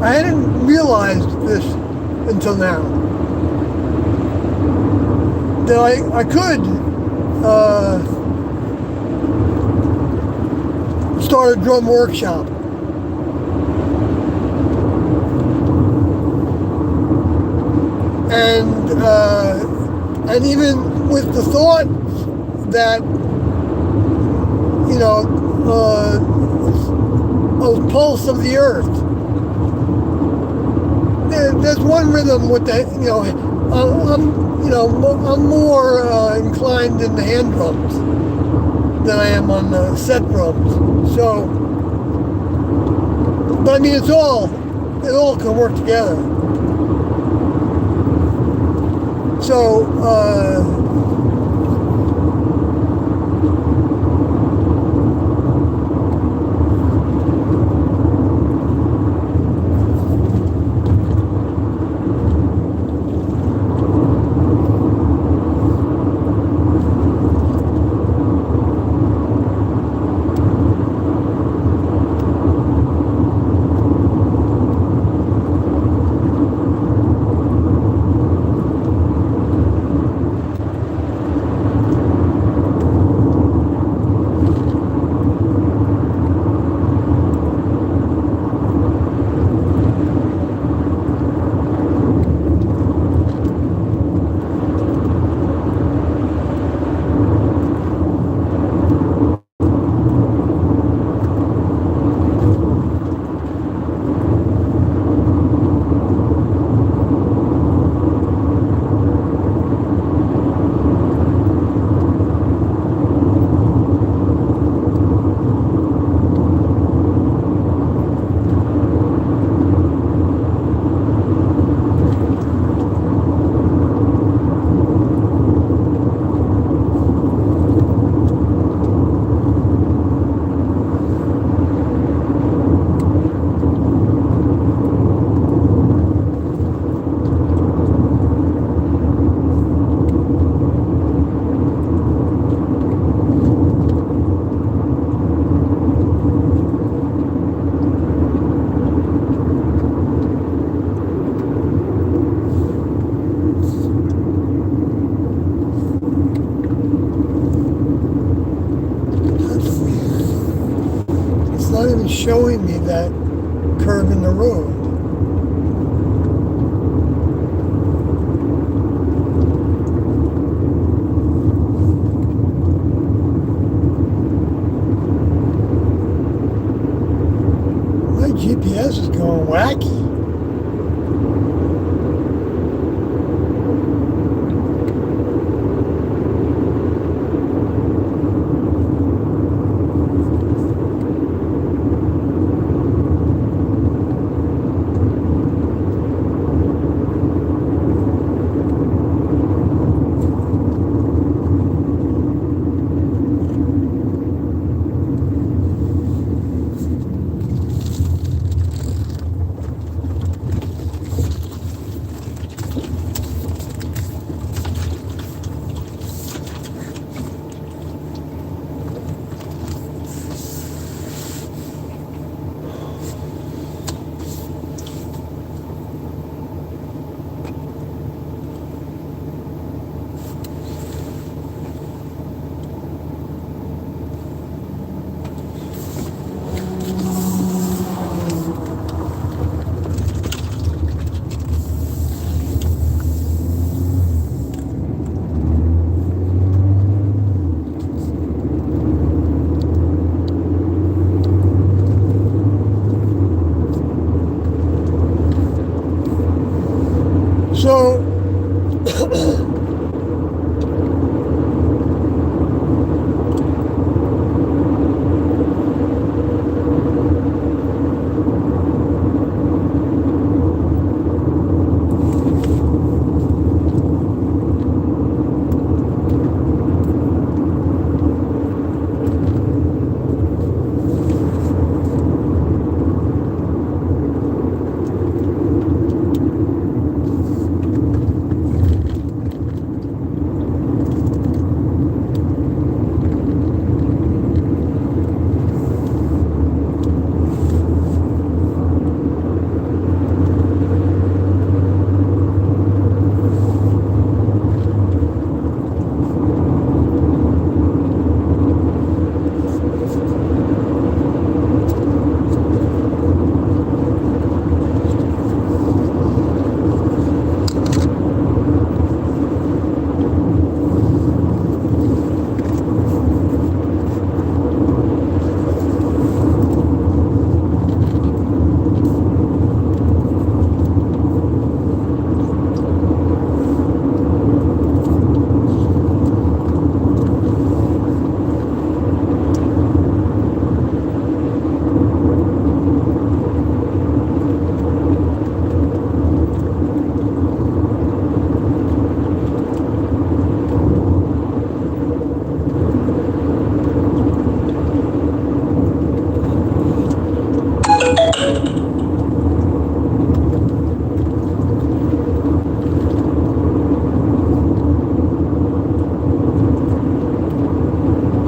I hadn't realized this until now, that I could start a drum workshop. And even with the thought that, of pulse of the earth. There's one rhythm with the, I'm more inclined in the hand drums than I am on the set drums. So, but I mean, it all can work together. So, showing me that curve in the road. My GPS is going wacky.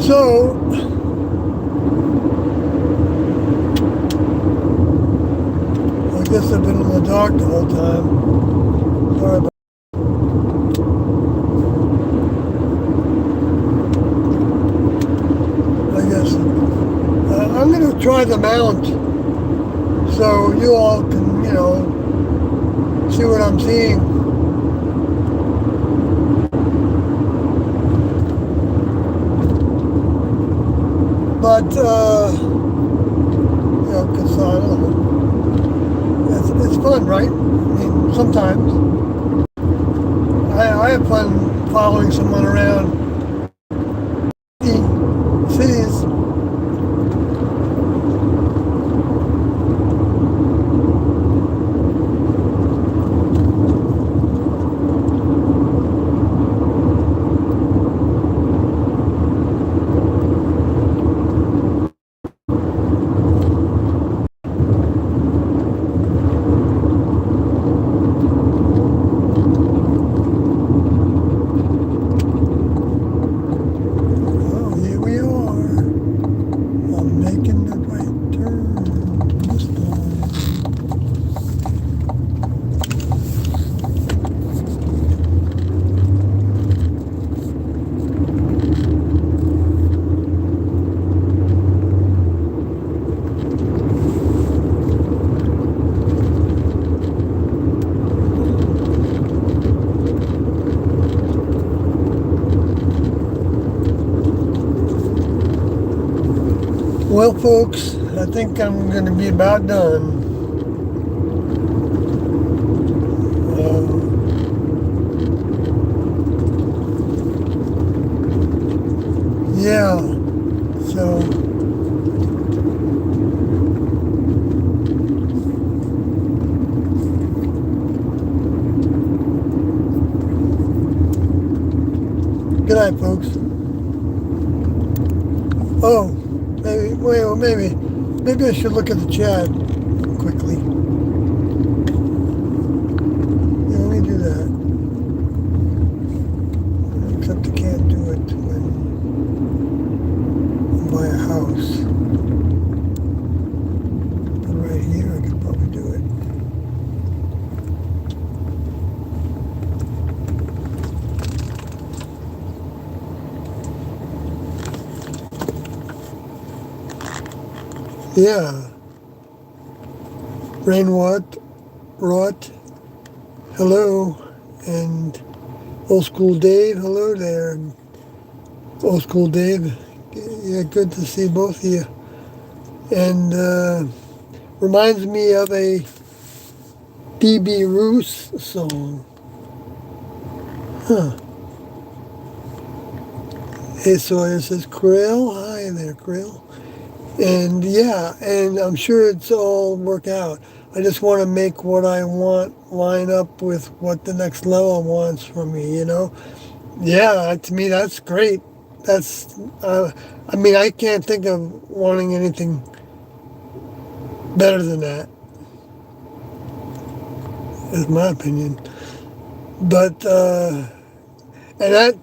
So I guess I've been in the dark the whole time. Sorry about I guess I'm going to try the mount so you all can, see what I'm seeing. But, because I don't know, it's fun, right? I mean, sometimes. I have fun following someone around the cities. Well, folks, I think I'm going to be about done. Uh, yeah, so good night, folks. Oh, maybe I should look at the chat quickly. Yeah, let me do that. Except I can't do it when I buy a house. But right here, I could probably do it. Yeah. Rainwatt, Rot, hello, and Old School Dave, hello there. And Old School Dave, yeah, good to see both of you. And reminds me of a D.B. Roos song. Huh. Hey, Sawyer says, Krill, hi there, Krill. And yeah, and I'm sure it's all work out. I just want to make what I want line up with what the next level wants from me, you know? Yeah, to me, that's great. That's, I mean, I can't think of wanting anything better than that, is my opinion. But, and that,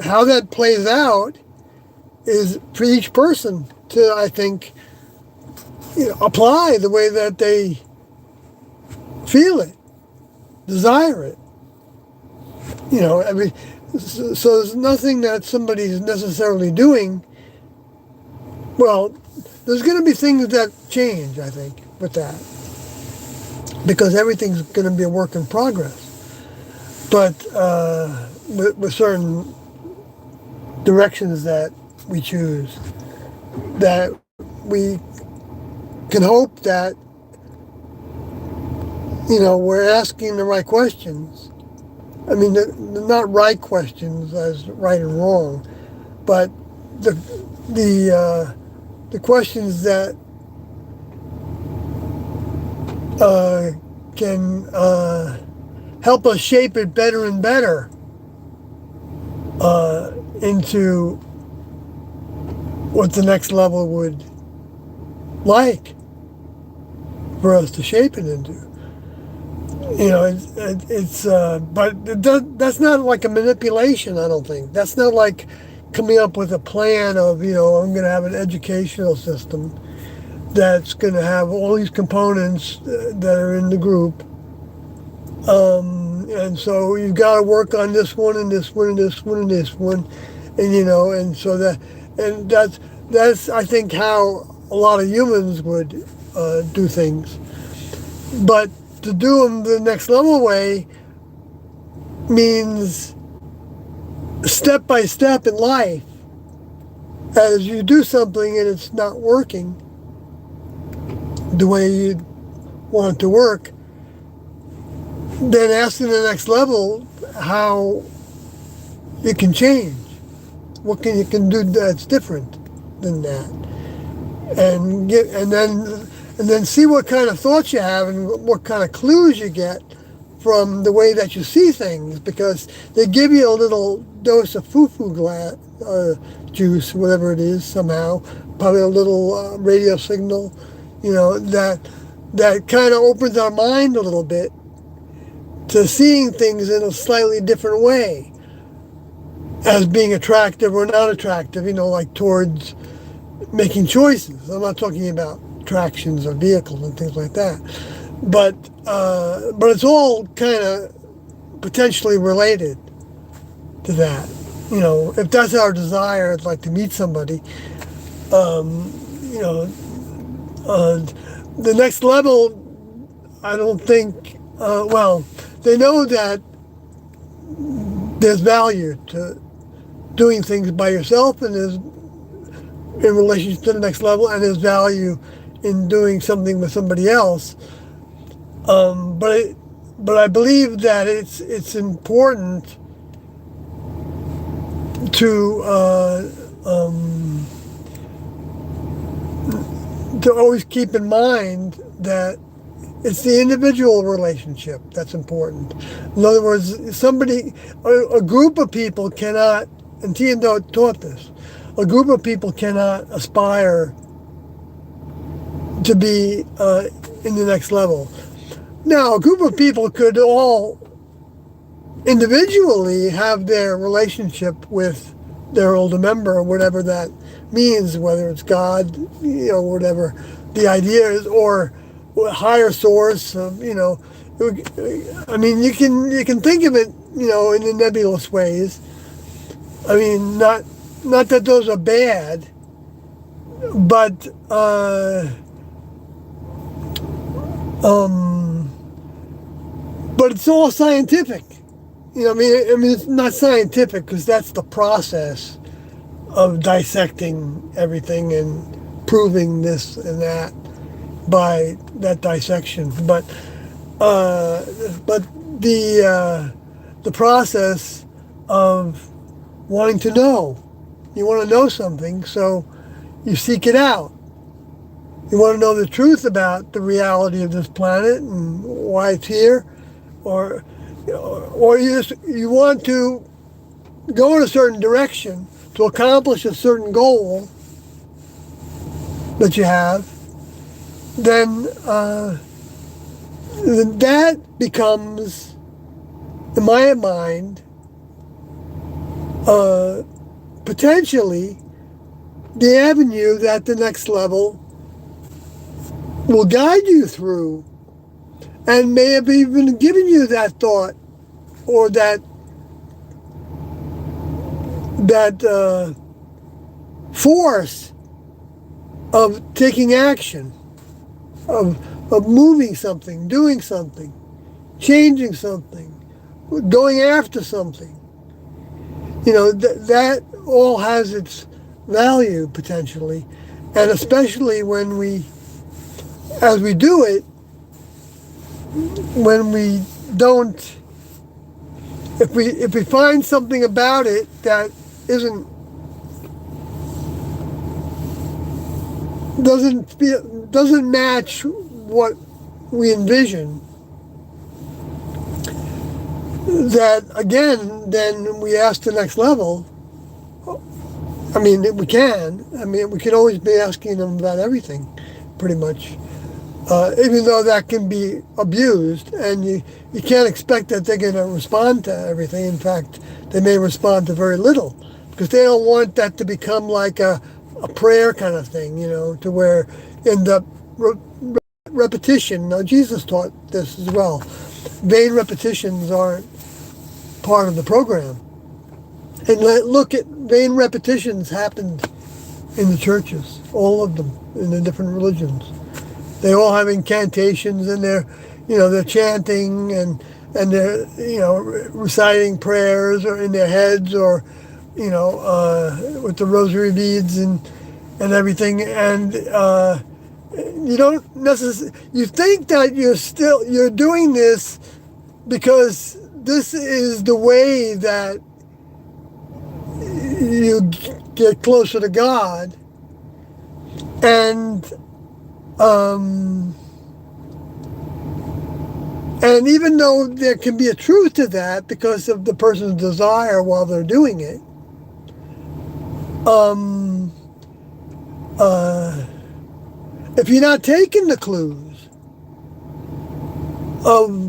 how that plays out is for each person to, I think, apply the way that they feel it, desire it. I mean, so there's nothing that somebody's necessarily doing. Well, there's going to be things that change, I think, with that, because everything's going to be a work in progress. But with certain directions that we choose, that we can hope that we're asking the right questions. I mean, they're not right questions as right and wrong, but the questions that can help us shape it better and better into what the next level would like for us to shape it into. But that's not like a manipulation, I don't think. That's not like coming up with a plan of, I'm going to have an educational system that's going to have all these components that are in the group. And so you've got to work on this one and this one and this one and this one. And so that's I think how a lot of humans would do things. But to do them the next level way means step by step in life. As you do something and it's not working the way you want it to work, then asking the next level how it can change. What you can do that's different than that, and then see what kind of thoughts you have and what kind of clues you get from the way that you see things, because they give you a little dose of foo-foo juice, whatever it is, somehow, probably a little radio signal, that kind of opens our mind a little bit to seeing things in a slightly different way, as being attractive or not attractive, like towards making choices. I'm not talking about attractions or vehicles and things like that, but it's all kind of potentially related to that. If that's our desire, I'd like to meet somebody. The next level, I don't think. They know that there's value to doing things by yourself, and there's in relation to the next level, and his value in doing something with somebody else. But I believe that it's important to always keep in mind that it's the individual relationship that's important. In other words, a group of people cannot, and Tian taught this, a group of people cannot aspire to be in the next level. Now, a group of people could all individually have their relationship with their older member, or whatever that means, whether it's God, whatever the idea is, or a higher source. I mean, you can think of it, in the nebulous ways. I mean, not that those are bad, but but it's all scientific. I mean, it's not scientific because that's the process of dissecting everything and proving this and that by that dissection. But the process of wanting to know, you want to know something, so you seek it out. You want to know the truth about the reality of this planet and why it's here, or you want to go in a certain direction to accomplish a certain goal that you have, then that becomes, in my mind, potentially the avenue that the next level will guide you through, and may have even given you that thought or that force of taking action, of moving something, doing something, changing something, going after something. That all has its value potentially, and especially as we do it, when we don't, if we find something about it that doesn't match what we envision, that again, then we ask the next level. I mean, we can always be asking them about everything, pretty much. Even though that can be abused, and you can't expect that they're going to respond to everything. In fact, they may respond to very little, because they don't want that to become like a prayer kind of thing, to where in the repetition. Now, Jesus taught this as well. Vain repetitions aren't part of the program. And look at vain repetitions happened in the churches, all of them, in the different religions. They all have incantations, and they're chanting and they're reciting prayers, or in their heads, or with the rosary beads and everything. And you don't necessarily, you think that you're doing this because this is the way that you get closer to God, and even though there can be a truth to that because of the person's desire while they're doing it, if you're not taking the clues of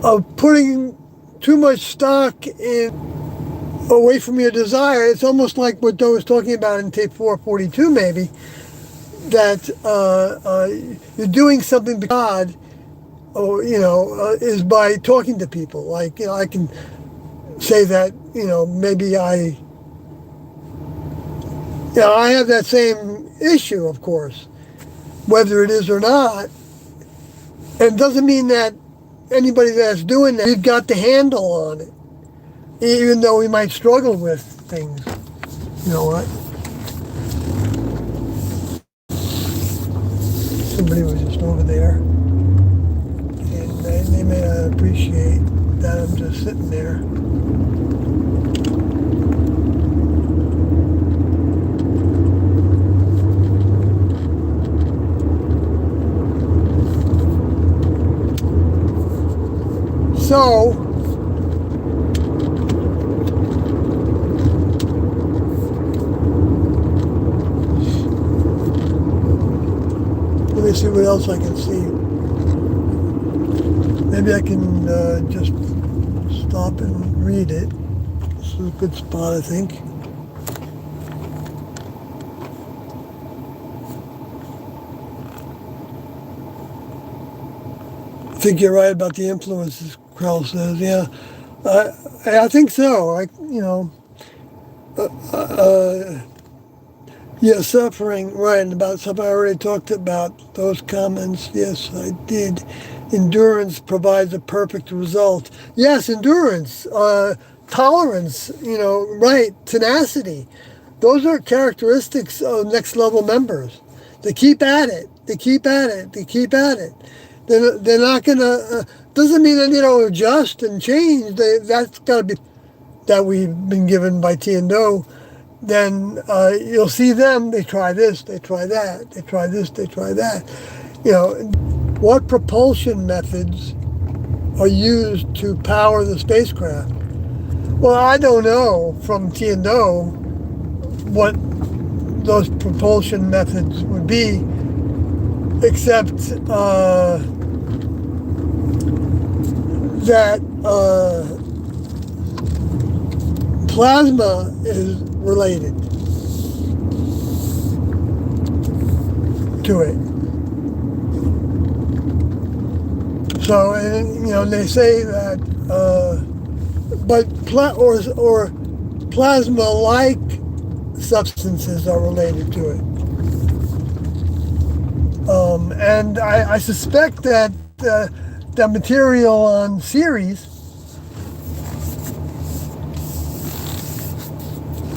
of putting too much stock in away from your desire, it's almost like what Doe was talking about in tape 442, maybe, that you're doing something because God, or is by talking to people. Like I can say that maybe I Yeah, I have that same issue, of course, whether it is or not. And it doesn't mean that anybody that's doing that, we've got the handle on it, even though we might struggle with things. You know what? Somebody was just over there, and they may not appreciate that I'm just sitting there. So, let me see what else I can see. Maybe I can just stop and read it. This is a good spot, I think. I think you're right about the influences, Krell says. Yeah, I think so. Yeah, suffering, right, and about something I already talked about, those comments. Yes, I did. Endurance provides a perfect result. Yes, endurance, tolerance, right, tenacity. Those are characteristics of next level members. They keep at it. They keep at it. They keep at it. They're not going to, doesn't mean that they don't adjust and change. That's got to be, that we've been given by Tiendo. Then you'll see them, they try this, they try that, they try this, they try that. What propulsion methods are used to power the spacecraft? Well, I don't know from Tiendo what those propulsion methods would be, except that plasma is related to it. So, and they say that, but plasma-like substances are related to it. And I suspect that the material on Ceres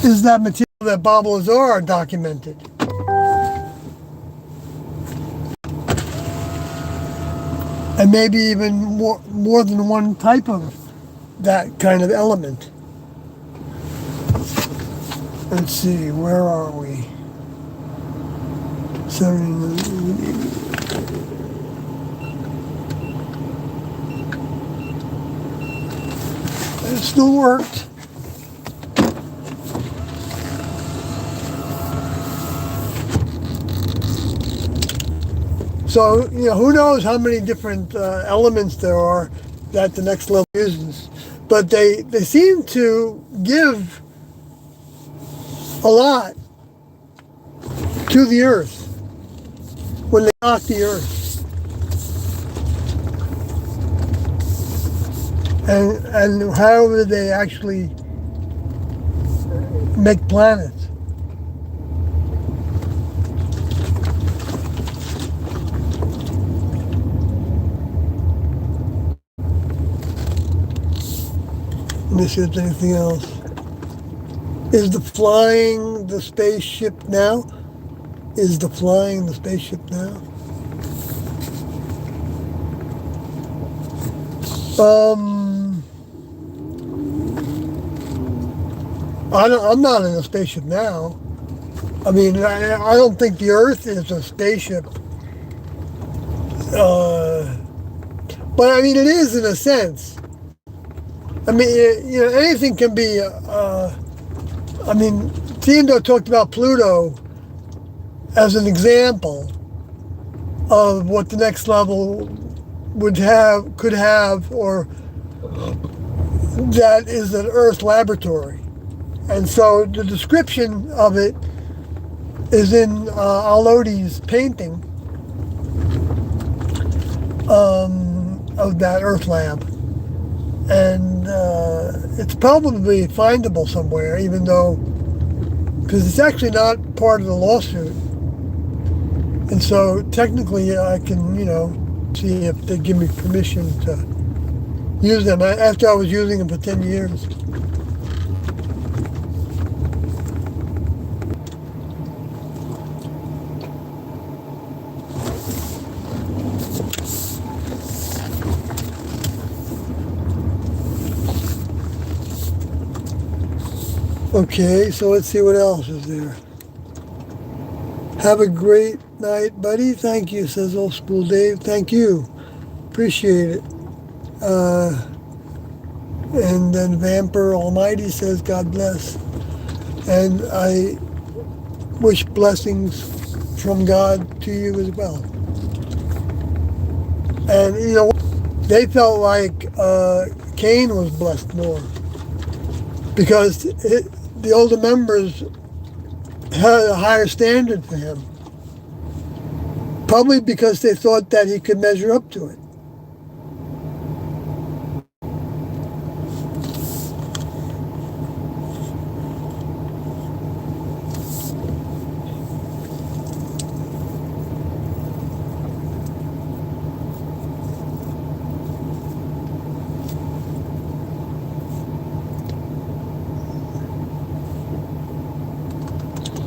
is that material that Bob Lazar documented. And maybe even more than one type of that kind of element. Let's see, where are we? It still worked. So, who knows how many different elements there are that the next level uses. But they seem to give a lot to the Earth when they knock the Earth. And however they actually make planets. Let me see if there's anything else. Is the flying the spaceship now? Is the flying the spaceship now? I'm not in a spaceship now. I mean, I don't think the Earth is a spaceship. But I mean, it is in a sense. I mean, anything can be, I mean, Tiendo talked about Pluto as an example of what the next level could have, or that is an Earth laboratory. And so the description of it is in Alodi's painting of that Earth lab. And it's probably findable somewhere, even though because it's actually not part of the lawsuit. And so technically I can, see if they give me permission to use them after I was using them for 10 years. Okay, so let's see what else is there. Have a great night, buddy. Thank you, says Old School Dave. Thank you. Appreciate it. And then Vamper Almighty says, God bless. And I wish blessings from God to you as well. And, they felt like Cain was blessed more because the older members had a higher standard for him. Probably because they thought that he could measure up to it.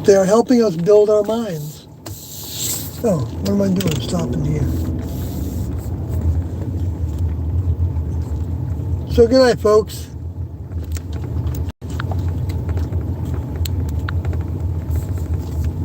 They are helping us build our minds. Oh, what am I doing? Stopping here. So good night, folks.